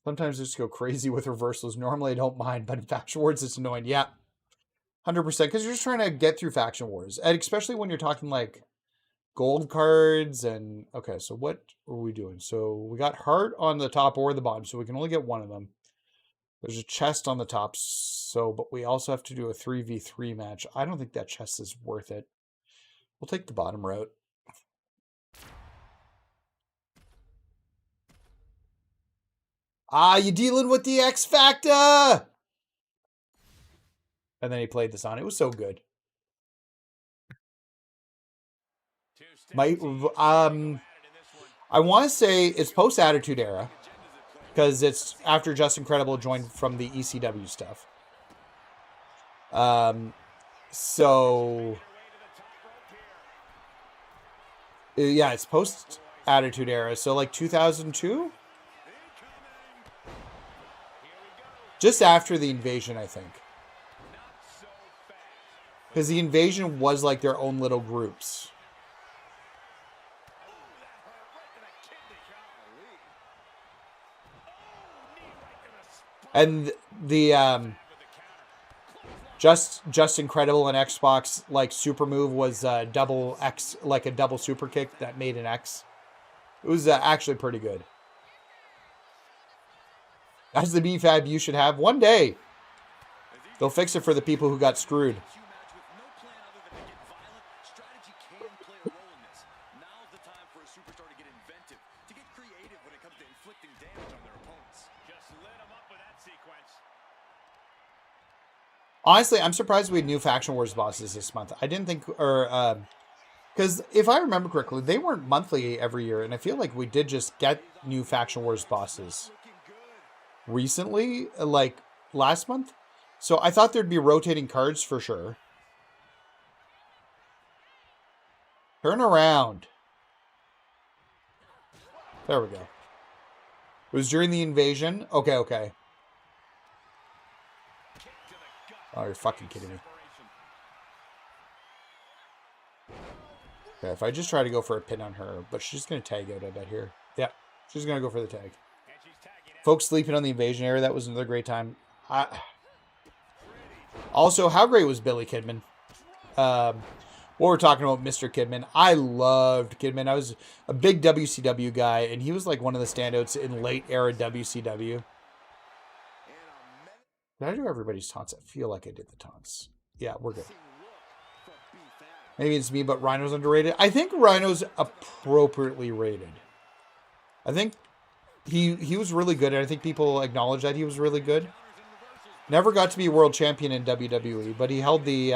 Sometimes I just go crazy with reversals. Normally I don't mind, but in Faction Wars it's annoying. Yeah, 100%. Because you're just trying to get through Faction Wars. And especially when you're talking like gold cards and... Okay, so what are we doing? So we got heart on the top or the bottom, so we can only get one of them. There's a chest on the top, so but we also have to do a 3v3 match. I don't think that chest is worth it. We'll take the bottom route. Ah, you dealing with the X Factor! And then he played this on. It was so good. I want to say it's post-Attitude Era. Because it's after Justin Credible joined from the ECW stuff. So... Yeah, it's post-Attitude Era. So like 2002? Just after the Invasion, I think. Because the Invasion was like their own little groups. And the just Incredible and Xbox like super move was double X, like a double super kick that made an X. It was actually pretty good. That's the BFAB you should have one day. They'll fix it for the people who got screwed. Honestly, I'm surprised we had new Faction Wars bosses this month. I didn't think, or, because if I remember correctly, they weren't monthly every year, and I feel like we did just get new Faction Wars bosses recently, like last month. So I thought there'd be rotating cards for sure. Turn around. There we go. It was during the Invasion. Okay, okay. Oh, you're fucking kidding me. Okay, if I just try to go for a pin on her, but she's going to tag out, I bet, here. Yeah, she's going to go for the tag. Folks sleeping on the Invasion era, that was another great time. Also, how great was Billy Kidman? What we're talking about, Mr. Kidman. I loved Kidman. I was a big WCW guy, and he was like one of the standouts in late era WCW. Did I do everybody's taunts? I feel like I did the taunts. Yeah, we're good. Maybe it's me, but Rhino's underrated. I think Rhino's appropriately rated. I think he was really good, and I think people acknowledge that he was really good. Never got to be world champion in WWE, but he held the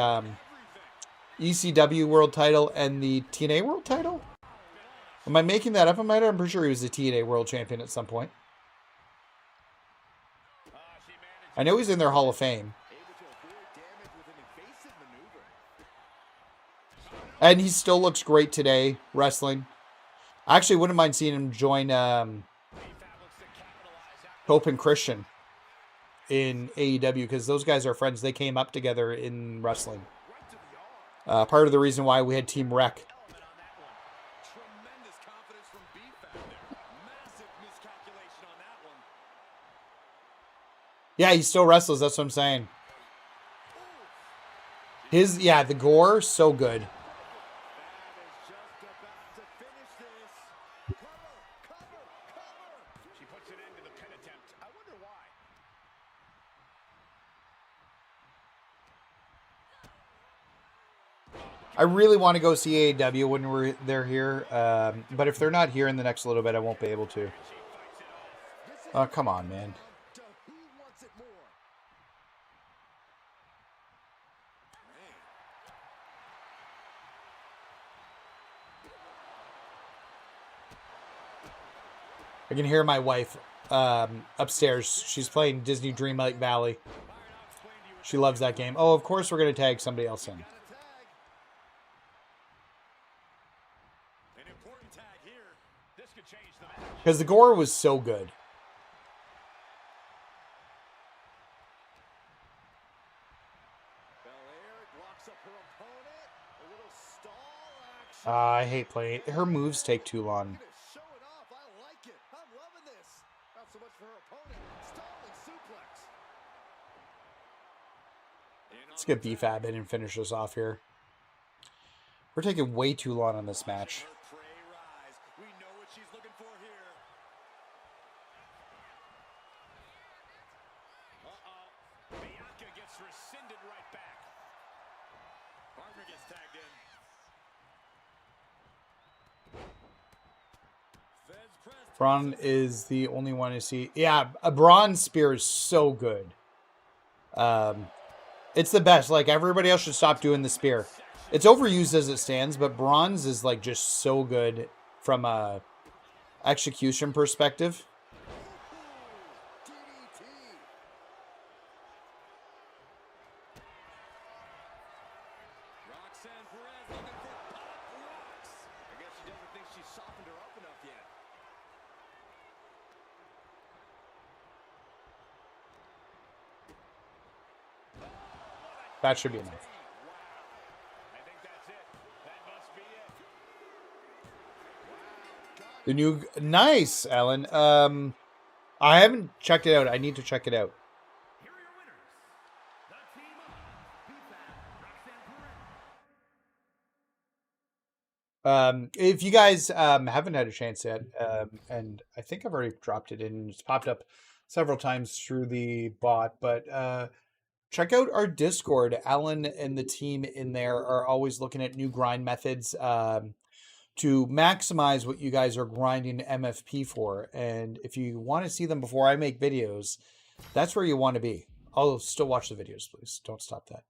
ECW world title and the TNA world title. Am I making that up? I'm pretty sure he was the TNA world champion at some point. I know he's in their Hall of Fame. And he still looks great today, wrestling. I actually wouldn't mind seeing him join Hope and Christian in AEW, because those guys are friends. They came up together in wrestling. Part of the reason why we had Team Wreck. Yeah, he still wrestles. That's what I'm saying. The gore, so good. I really want to go see AEW when they're here, but if they're not here in the next little bit, I won't be able to. Oh, come on, man. I can hear my wife upstairs. She's playing Disney Dreamlight Valley. She loves that game. Oh, of course we're going to tag somebody else in. Because the gore was so good. Picks up her opponent. A little stall action. I hate playing. Her moves take too long. Show it off. I like it. I'm loving this. Not so much for her opponent. Stalling suplex. Let's get BFAB in and finish this off here. We're taking way too long on this match. We know what she's looking for here. Bianca gets rescinded right back. Partner gets tagged in. Feds press. Braun is the only one to see. Yeah, a Braun spear is so good. It's the best. Like, everybody else should stop doing the spear. It's overused as it stands, but Braun's is like just so good from a execution perspective. DDT. Roxanne Perez looking for pop rocks. I guess she doesn't think she's softened her up enough yet. That should be enough. I think that's it. That must be it. The new, nice, Alan. I haven't checked it out. I need to check it out. Here are your winners. The team of BFAB, Roxanne Perez. If you guys haven't had a chance yet, and I think I've already dropped it in. It's popped up several times through the bot, but check out our Discord. Alan and the team in there are always looking at new grind methods to maximize what you guys are grinding MFP for. And if you want to see them before I make videos, that's where you want to be. I'll still watch the videos, please. Don't stop that.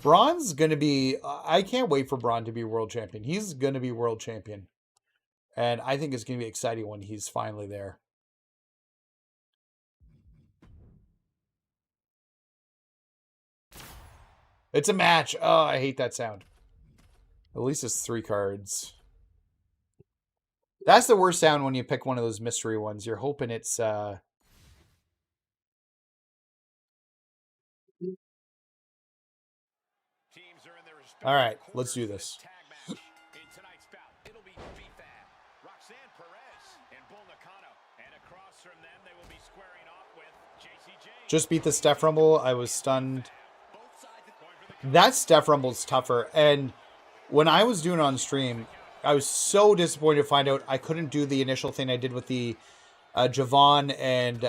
Braun's going to be... I can't wait for Braun to be world champion. He's going to be world champion. And I think it's going to be exciting when he's finally there. It's a match. Oh, I hate that sound. At least it's 3 cards. That's the worst sound when you pick one of those mystery ones. You're hoping it's... All right, let's do this. In tonight's bout, it'll be BFAB, Roxanne Perez, and Bull Nakano. And across from them, they will be squaring off with JC James. Just beat the Steph Rumble. I was stunned. That Steph Rumble's tougher. And when I was doing it on stream, I was so disappointed to find out I couldn't do the initial thing I did with the Javon and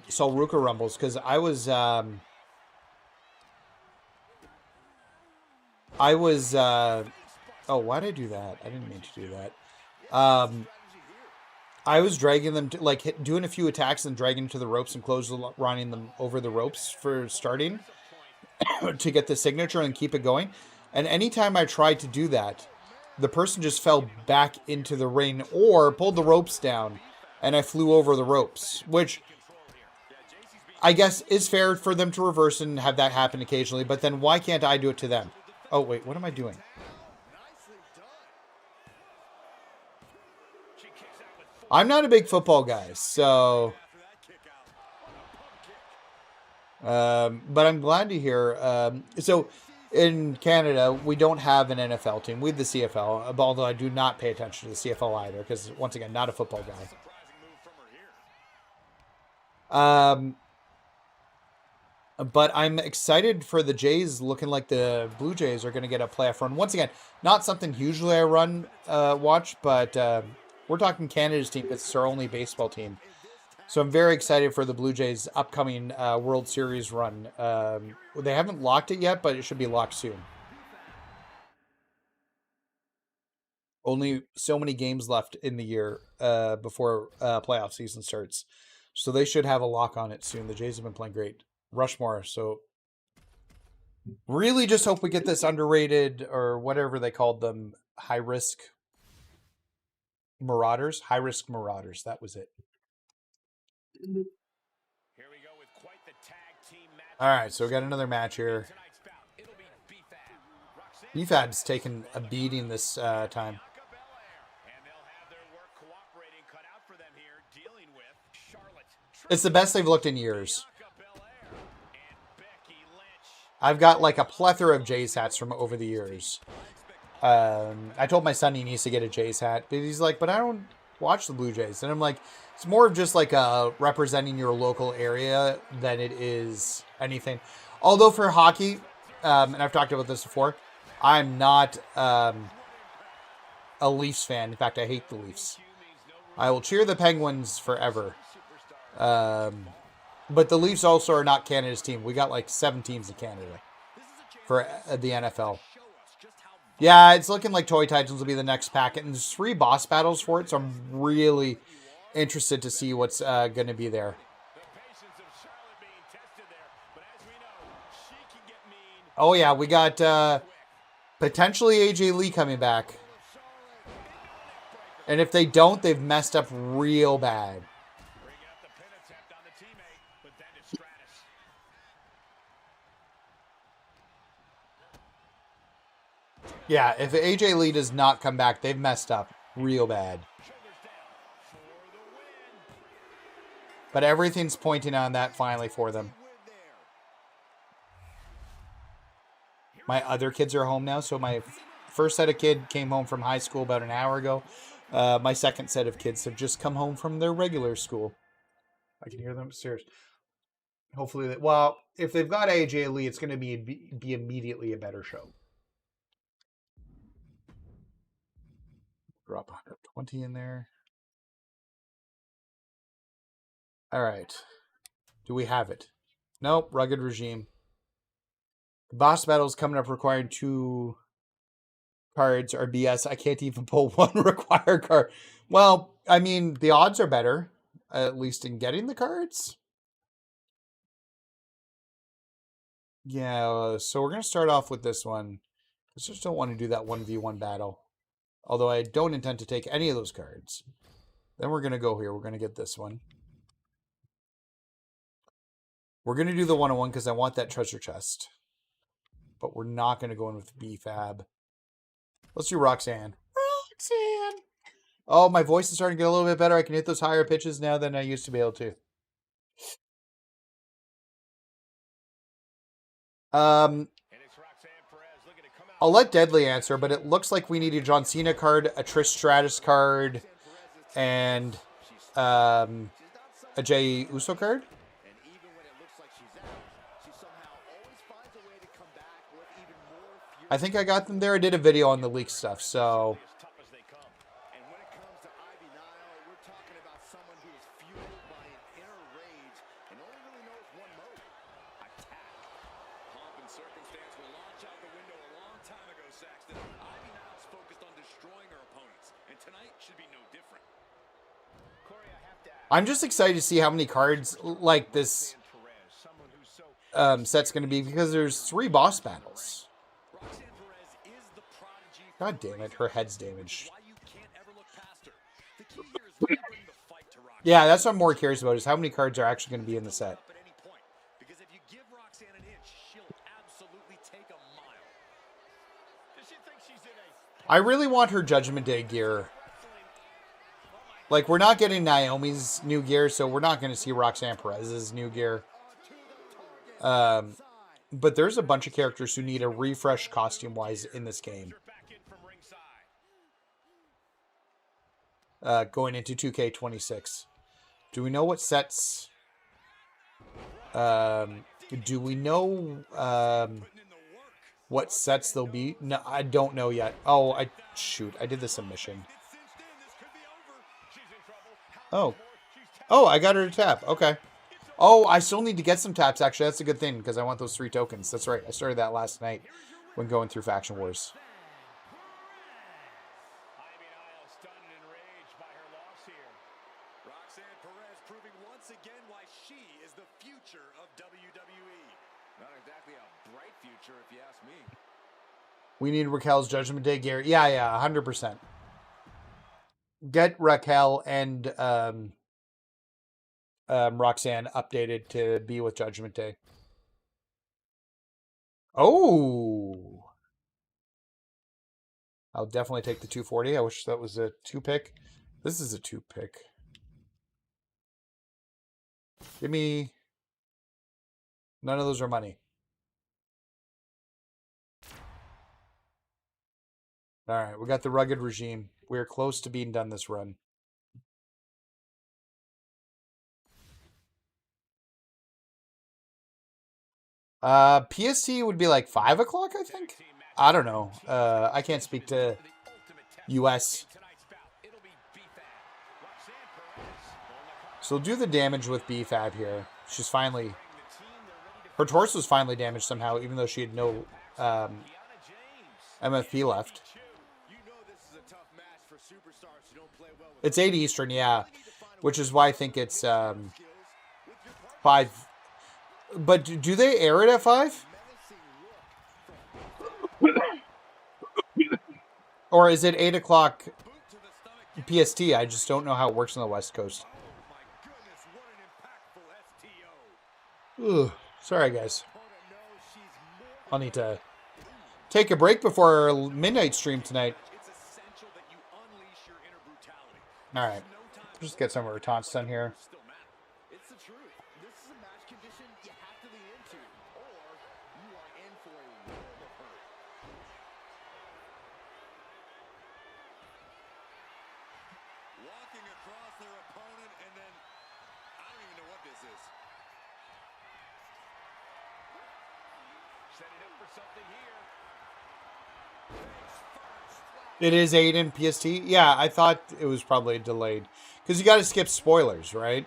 Sol Ruka Rumbles, because I was oh, why did I do that? I didn't mean to do that. I was dragging them to, like, doing a few attacks and dragging to the ropes and running them over the ropes for starting to get the signature and keep it going. And anytime I tried to do that, the person just fell back into the ring or pulled the ropes down and I flew over the ropes, which I guess is fair for them to reverse and have that happen occasionally. But then why can't I do it to them? Oh, wait, what am I doing? I'm not a big football guy, so... but I'm glad to hear... so, in Canada, we don't have an NFL team. We have the CFL, although I do not pay attention to the CFL either, because, once again, not a football guy. But I'm excited for the Jays, looking like the Blue Jays are going to get a playoff run. Once again, not something hugely I watch, but we're talking Canada's team. It's our only baseball team. So I'm very excited for the Blue Jays' upcoming World Series run. They haven't locked it yet, but it should be locked soon. Only so many games left in the year before playoff season starts. So they should have a lock on it soon. The Jays have been playing great. Rushmore, so really just hope we get this underrated, or whatever they called them, high-risk Marauders. High-risk Marauders, that was it. Here we go with quite the tag team match. All right, so we got another match here. BFAB's taking a beating this time. And they'll have their work cooperating cut out for them here, dealing with It's the best they've looked in years. I've got like a plethora of Jays hats from over the years. I told my son he needs to get a Jays hat, but he's like, but I don't watch the Blue Jays. And I'm like, it's more of just like representing your local area than it is anything. Although for hockey, and I've talked about this before, I'm not a Leafs fan. In fact, I hate the Leafs. I will cheer the Penguins forever. But the Leafs also are not Canada's team. We got like 7 teams in Canada for the NFL. Yeah, it's looking like Toy Titans will be the next packet. And there's 3 boss battles for it, so I'm really interested to see what's going to be there. Oh, yeah, we got potentially AJ Lee coming back. And if they don't, they've messed up real bad. Yeah, if AJ Lee does not come back, they've messed up real bad. But everything's pointing on that finally for them. My other kids are home now, so my first set of kids came home from high school about an hour ago. My second set of kids have just come home from their regular school. I can hear them upstairs. Hopefully, well, if they've got AJ Lee, it's going to be immediately a better show. Drop 120 in there. All right. Do we have it? Nope. Rugged Regime. The boss battle is coming up requiring 2 cards or BS. I can't even pull 1 required card. Well, I mean, the odds are better, at least in getting the cards. Yeah, so we're going to start off with this one. I just don't want to do that 1v1 battle. Although I don't intend to take any of those cards. Then we're going to go here. We're going to get this one. We're going to do the 101 because I want that treasure chest. But we're not going to go in with BFAB. Let's do Roxanne. Roxanne! Oh, my voice is starting to get a little bit better. I can hit those higher pitches now than I used to be able to. I'll let Deadly answer, but it looks like we need a John Cena card, a Trish Stratus card, and a Jey Uso card. I think I got them there. I did a video on the leak stuff, so... I'm just excited to see how many cards like this set's going to be because there's 3 boss battles. God damn it, her head's damaged. Yeah, that's what I'm more curious about is how many cards are actually going to be in the set. I really want her Judgment Day gear. Like, we're not getting Naomi's new gear, so we're not going to see Roxanne Perez's new gear. But there's a bunch of characters who need a refresh costume-wise in this game. Going into 2K26. Do we know what sets... do we know what sets they'll be? No, I don't know yet. Oh, shoot. I did the submission. Oh. Oh, I got her to tap. Okay. Oh, I still need to get some taps, actually. That's a good thing, because I want those 3 tokens. That's right. I started that last night when going through Faction Wars. Roxanne Perez proving once again why she is the future of WWE. Not exactly a bright future, if you ask me. We need Raquel's Judgment Day gear. Yeah, 100%. Get Raquel and Roxanne updated to be with Judgment Day. Oh! I'll definitely take the 240. I wish that was a 2-pick. This is a 2-pick. Give me... None of those are money. Alright, we got the rugged regime. We're close to being done this run. PST would be like 5 o'clock, I think? I don't know. I can't speak to US. So we'll do the damage with BFAB here. She's finally... Her torso was finally damaged somehow, even though she had no MFP left. It's 8 Eastern, yeah. Which is why I think it's 5. But do they air it at 5? Or is it 8 o'clock PST? I just don't know how it works on the West Coast. Ugh. Sorry, guys. I'll need to take a break before our midnight stream tonight. Alright. Just get some of our taunts done here. It's the truth. This is a match condition you have to lean into, or you are in for a world of hurt. Walking across their opponent, and then I don't even know what this is. Setting up for something here. It is 8 in PST. Yeah, I thought it was probably delayed. Because you got to skip spoilers, right?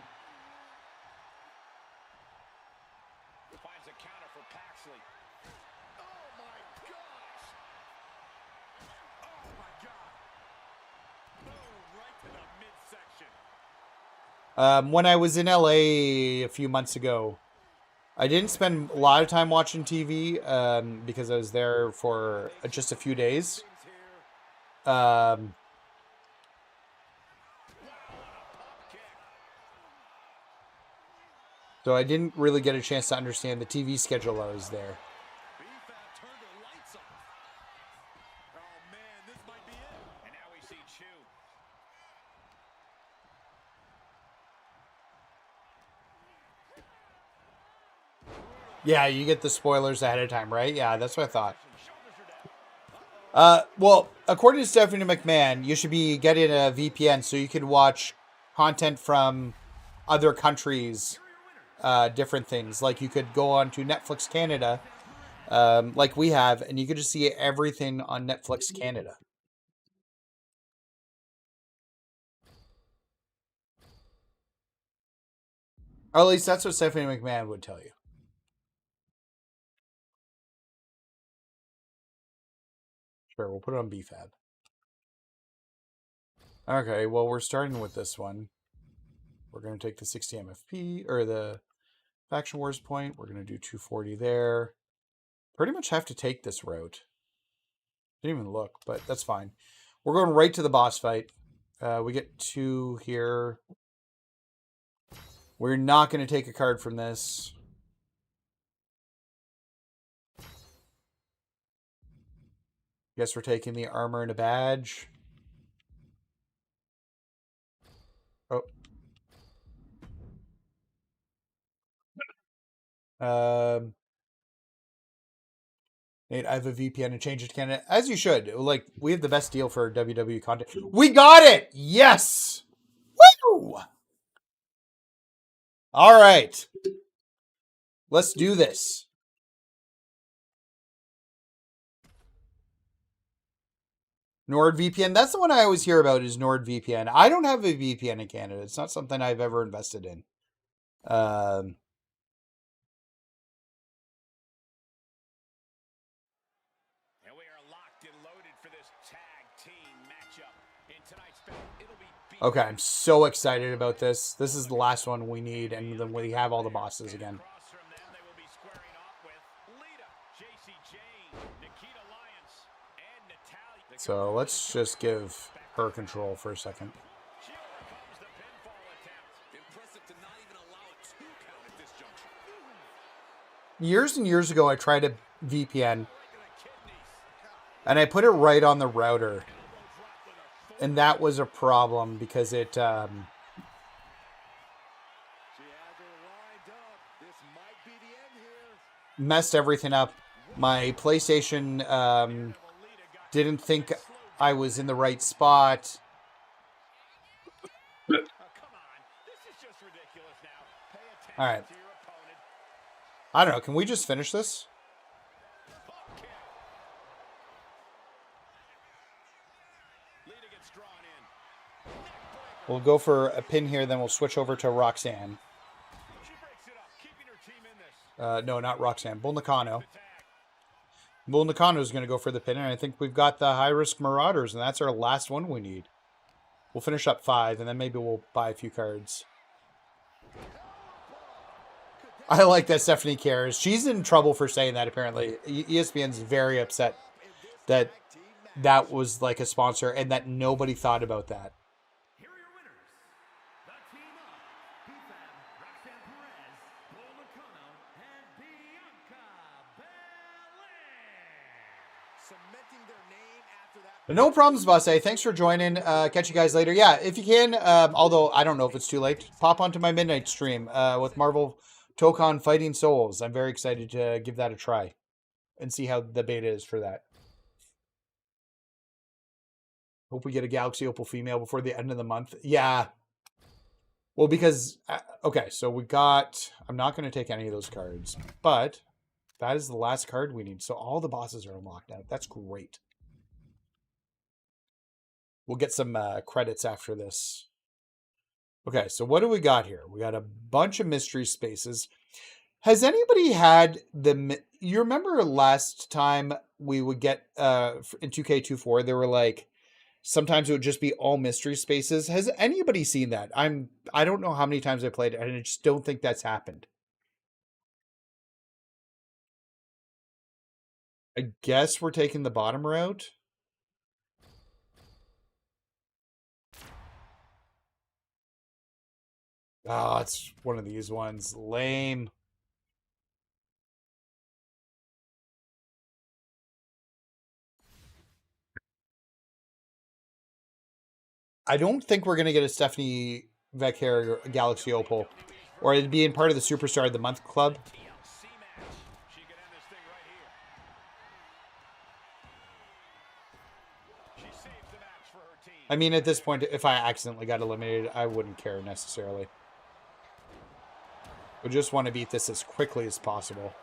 Finds a counter for Paxley. Oh my gosh! Oh my god! Boom, right to the midsection. When I was in LA a few months ago, I didn't spend a lot of time watching TV because I was there for just a few days. So I didn't really get a chance to understand the TV schedule while I was there. BFAB turned her lights off. Oh man, this might be it. And now we see Chu. Yeah, you get the spoilers ahead of time, right? Yeah, that's what I thought. Well, according to Stephanie McMahon, you should be getting a VPN so you can watch content from other countries, different things. Like you could go on to Netflix Canada, like we have, and you could just see everything on Netflix Canada. Or at least that's what Stephanie McMahon would tell you. Sure, we'll put it on BFAB. Okay, well, we're starting with this one. We're going to take the 60 MFP, or the Faction Wars point. We're going to do 240 there. Pretty much have to take this route. Didn't even look, but that's fine. We're going right to the boss fight. We get 2 here. We're not going to take a card from this. Guess we're taking the armor and a badge. Oh. Nate, I have a VPN and change it to Canada. As you should. Like, we have the best deal for WWE content. We got it! Yes! Woo! All right. Let's do this. NordVPN. That's the one I always hear about is NordVPN. I don't have a VPN in Canada. It's not something I've ever invested in. And we are locked and loaded for this tag team matchup. In tonight's bout, it'll be Okay, I'm so excited about this. This is the last one we need, and then we have all the bosses again. across from them, they will be squaring off with Lita, JC Jane, Nikita Lyons, and Natalya. So let's just give her control for a second. She overcomes the pinfall attempt. Impressive to not even allow a 2 count at this juncture. Years and years ago, I tried a VPN, and I put it right on the router. And that was a problem because it She has her messed everything up. My PlayStation didn't think I was in the right spot. Come on. This is just ridiculous now. Pay attention All right. to your opponent. I don't know. Can we just finish this? Okay. Lita gets drawn in. We'll go for a pin here, then we'll switch over to Roxanne. She breaks it up, keeping her team in this. No, not Roxanne. Bull Nakano. Bull Nakano is going to go for the pin, and I think we've got the high-risk Marauders, and that's our last one we need. We'll finish up 5, and then maybe we'll buy a few cards. I like that Stephanie cares. She's in trouble for saying that, apparently. ESPN's very upset that that was like a sponsor and that nobody thought about that. Here are your winners. The team of Ethan, Roxanne Perez, Bull Nakano, and Bianca Belair. Cementing their name after that. No problems, Basse. Thanks for joining. Catch you guys later. Yeah, if you can, although I don't know if it's too late, pop onto my midnight stream with Marvel Tokon Fighting Souls. I'm very excited to give that a try and see how the beta is for that. Hope we get a Galaxy Opal female before the end of the month. Yeah. Well, because, okay, so we got, I'm not going to take any of those cards, but that is the last card we need. So all the bosses are unlocked now. That's great. We'll get some credits after this. Okay, so what do we got here? We got a bunch of mystery spaces. Has anybody had the... You remember last time we would get... in 2K24, there were like... Sometimes it would just be all mystery spaces. Has anybody seen that? I don't know how many times I played it, and I just don't think that's happened. I guess we're taking the bottom route. Oh, it's one of these ones. Lame. I don't think we're going to get a Stephanie Vecchera Galaxy Opal. Or it'd be in part of the Superstar of the Month club. She could end this thing right here. She saves the match for her team. I mean, at this point, if I accidentally got eliminated, I wouldn't care necessarily. We just want to beat this as quickly as possible.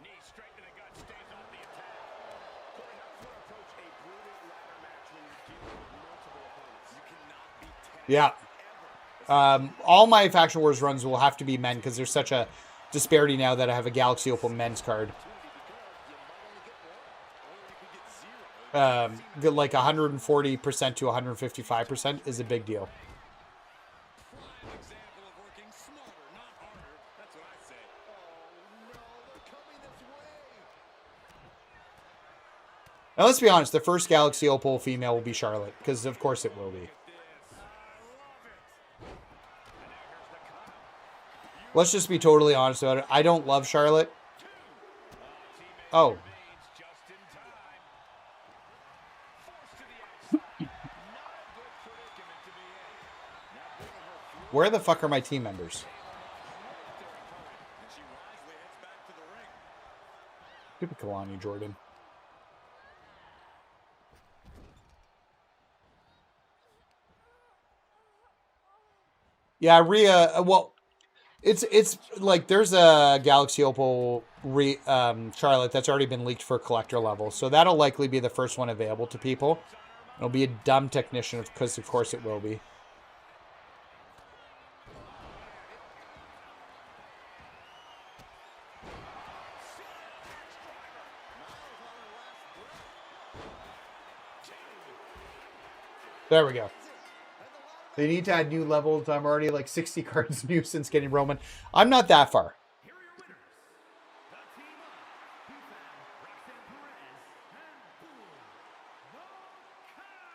Knee straight to the gut, stays off the attack. Corey, how does one approach a brutal ladder match when you're dealing with multiple opponents? You cannot be tagged Yeah. All my Faction Wars runs will have to be men because there's such a disparity now that I have a Galaxy Opal men's card. Like 140% to 155% is a big deal. Prime example of working smarter, not harder. That's what I say. Oh no, they're coming this way. Now, let's be honest. The first Galaxy Opal female will be Charlotte because, of course, it will be. Let's just be totally honest about it. I don't love Charlotte. Oh. Just in time. Forced to the outside. Not a good predicament to be in. Where the fuck are my team members? She wisely heads back to the ring. Stupid Kalani Jordan. Yeah, Rhea. Well, it's like there's a Galaxy Opal Charlotte that's already been leaked for collector level, so that'll likely be the first one available to people. It'll be a dumb technician because, of course, it will be. There we go. They need to add new levels. I'm already like 60 cards new since getting Roman. I'm not that far. Here are your winners. The team of Ethan, Roxanne Perez, and Bull Nakano.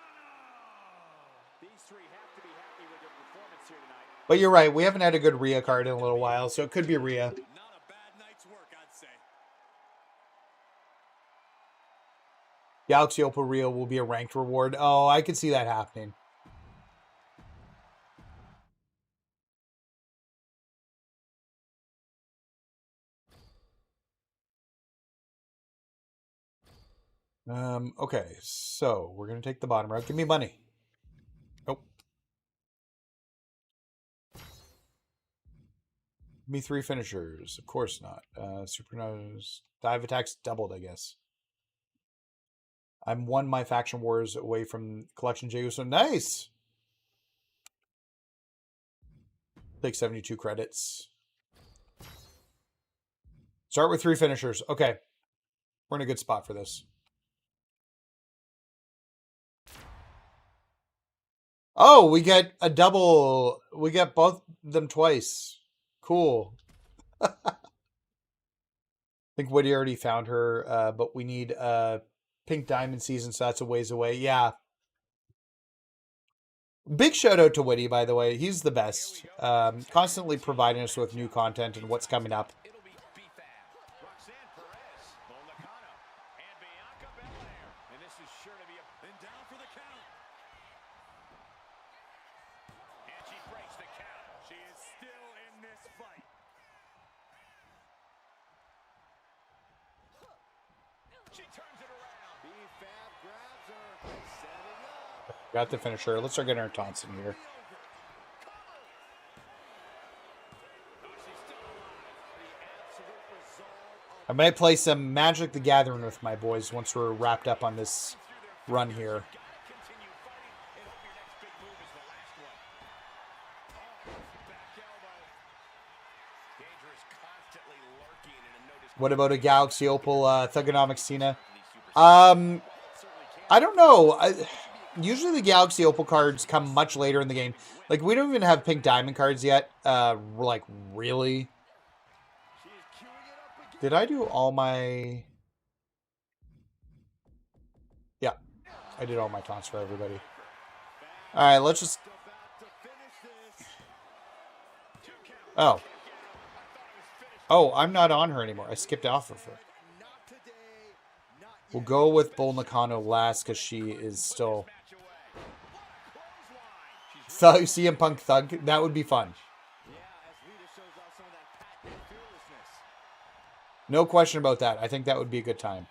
These three have to be happy with their performance here tonight. But you're right. We haven't had a good Rhea card in a little while, so it could be Rhea. Not a bad night's work, I'd say. Galaxy Opal Rhea will be a ranked reward. Oh, I could see that happening. Okay, so we're going to take the bottom route. Give me money. Nope. Give me 3 finishers. Of course not. Supernovas. Dive attacks doubled, I guess. I'm 1 MyFaction Wars away from Collection J Uso. Nice! Take 72 credits. Start with 3 finishers. Okay. We're in a good spot for this. Oh, we get a double. We get both them twice. Cool. I think Woody already found her, but we need Pink Diamond season, so that's a ways away. Yeah. Big shout out to Woody, by the way. He's the best. Constantly providing us with new content and what's coming up. Got the finisher. Let's start getting our taunts in here. I might play some Magic the Gathering with my boys once we're wrapped up on this run here. What about a Galaxy Opal Thugonomics Cena? I don't know. Usually the Galaxy Opal cards come much later in the game. Like, we don't even have Pink Diamond cards yet. Like, really? Did I do all my... Yeah. I did all my taunts for everybody. Alright, let's just... Oh. Oh, I'm not on her anymore. I skipped off of her. We'll go with Bull Nakano last because she is still... CM Punk Thug. That would be fun. No question about that. I think that would be a good time.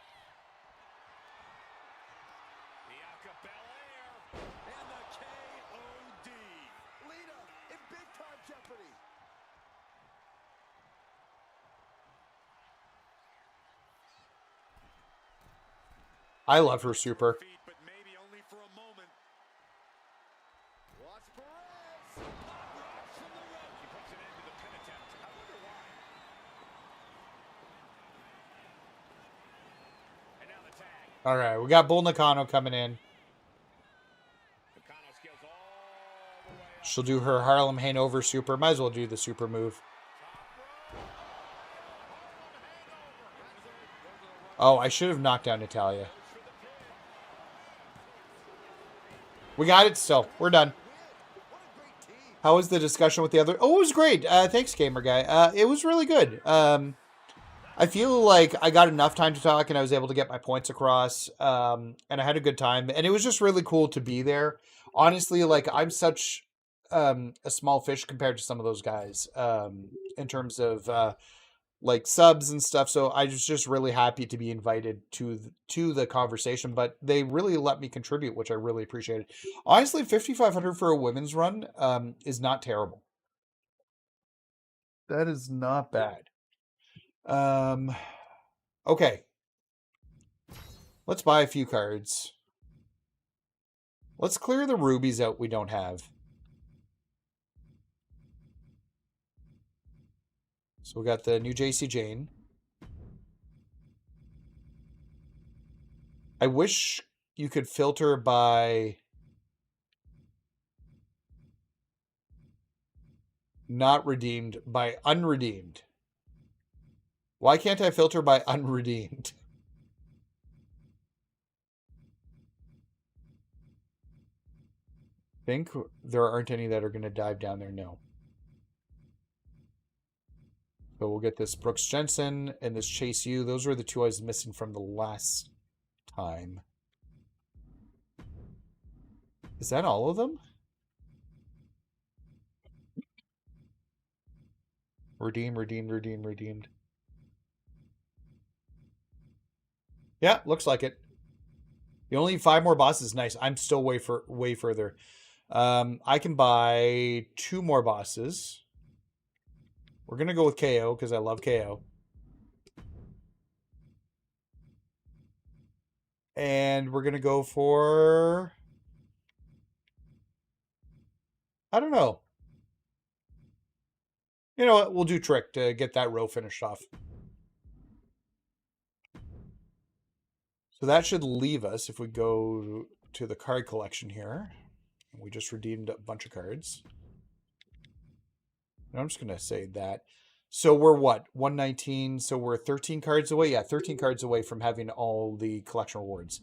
I love her super. All right, we got Bull Nakano coming in. She'll do her Harlem Hangover super. Might as well do the super move. Oh, I should have knocked down Natalia. We got it still. We're done. How was the discussion with the other? Oh, it was great. Thanks, Gamer Guy. It was really good. I feel like I got enough time to talk and I was able to get my points across. And I had a good time. And it was just really cool to be there. Honestly, like, I'm such a small fish compared to some of those guys in terms of like subs and stuff. So I was just really happy to be invited to the conversation. But they really let me contribute, which I really appreciated. Honestly, 5,500 for a women's run is not terrible. That is not bad. Okay. Let's buy a few cards. Let's clear the rubies out we don't have. So we got the new JC Jane. I wish you could filter by not redeemed, by unredeemed. Why can't I filter by unredeemed? Think there aren't any that are going to dive down there? No. So we'll get this Brooks Jensen and this Chase U. Those were the two I was missing from the last time. Is that all of them? Redeemed. Yeah, looks like it. The only 5 more bosses. Nice. I'm still way further. I can buy 2 more bosses. We're going to go with KO because I love KO. And we're going to go for... I don't know. You know what? We'll do Trick to get that row finished off. So that should leave us if we go to the card collection here. We just redeemed a bunch of cards. And I'm just going to say that. So we're what? 119. So we're 13 cards away. Yeah, 13 cards away from having all the collection rewards.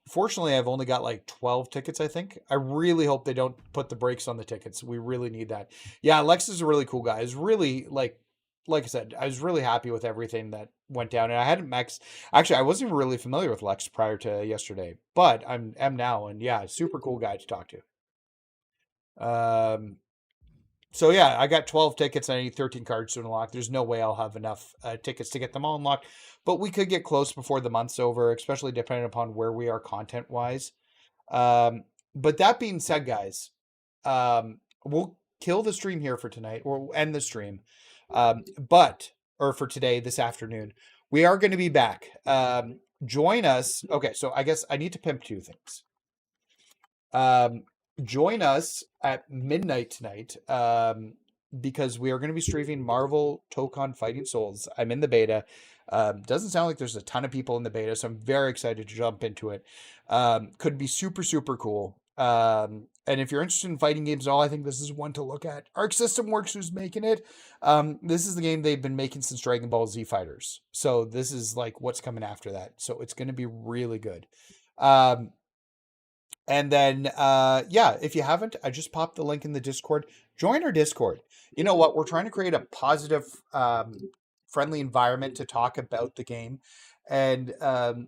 Fortunately, I've only got like 12 tickets, I think. I really hope they don't put the brakes on the tickets. We really need that. Yeah, Lex is a really cool guy. He's really, like I said, I was really happy with everything that went down. And I hadn't maxed. Actually, I wasn't even really familiar with Lex prior to yesterday. But am now. And yeah, super cool guy to talk to. So yeah, I got 12 tickets. I need 13 cards to unlock. There's no way I'll have enough tickets to get them all unlocked. But we could get close before the month's over, especially depending upon where we are content-wise. But that being said, guys, we'll kill the stream here for tonight, or end the stream. Or for today, this afternoon. We are going to be back. Join us. Okay, so I guess I need to pimp 2 things. Join us at midnight tonight because we are going to be streaming Marvel Tokon Fighting Souls. I'm in the beta. Doesn't sound like there's a ton of people in the beta, so I'm very excited to jump into it. Could be super, super cool. And if you're interested in fighting games at all, I think this is one to look at. Arc System Works, who's making it. This is the game they've been making since Dragon Ball Z Fighters. So this is like what's coming after that. So it's going to be really good. And then, yeah, if you haven't, I just popped the link in the Discord. Join our Discord. You know what? We're trying to create a positive, friendly environment to talk about the game. And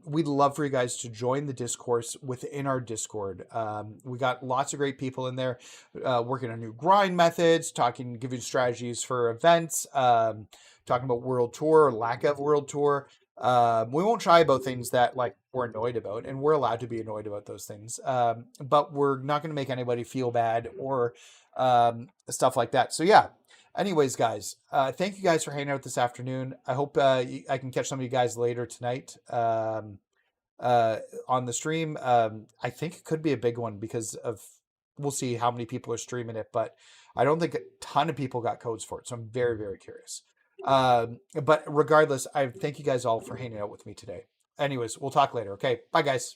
we'd love for you guys to join the discourse within our Discord. We got lots of great people in there working on new grind methods, giving strategies for events, talking about World Tour, lack of World Tour. We won't shy about things that like we're annoyed about, and we're allowed to be annoyed about those things. But we're not going to make anybody feel bad or stuff like that. So yeah. Anyways, guys, thank you guys for hanging out this afternoon. I hope I can catch some of you guys later tonight on the stream. I think it could be a big one because we'll see how many people are streaming it, but I don't think a ton of people got codes for it. So I'm very, very curious. But regardless, I thank you guys all for hanging out with me today. Anyways, we'll talk later. Okay. Bye, guys.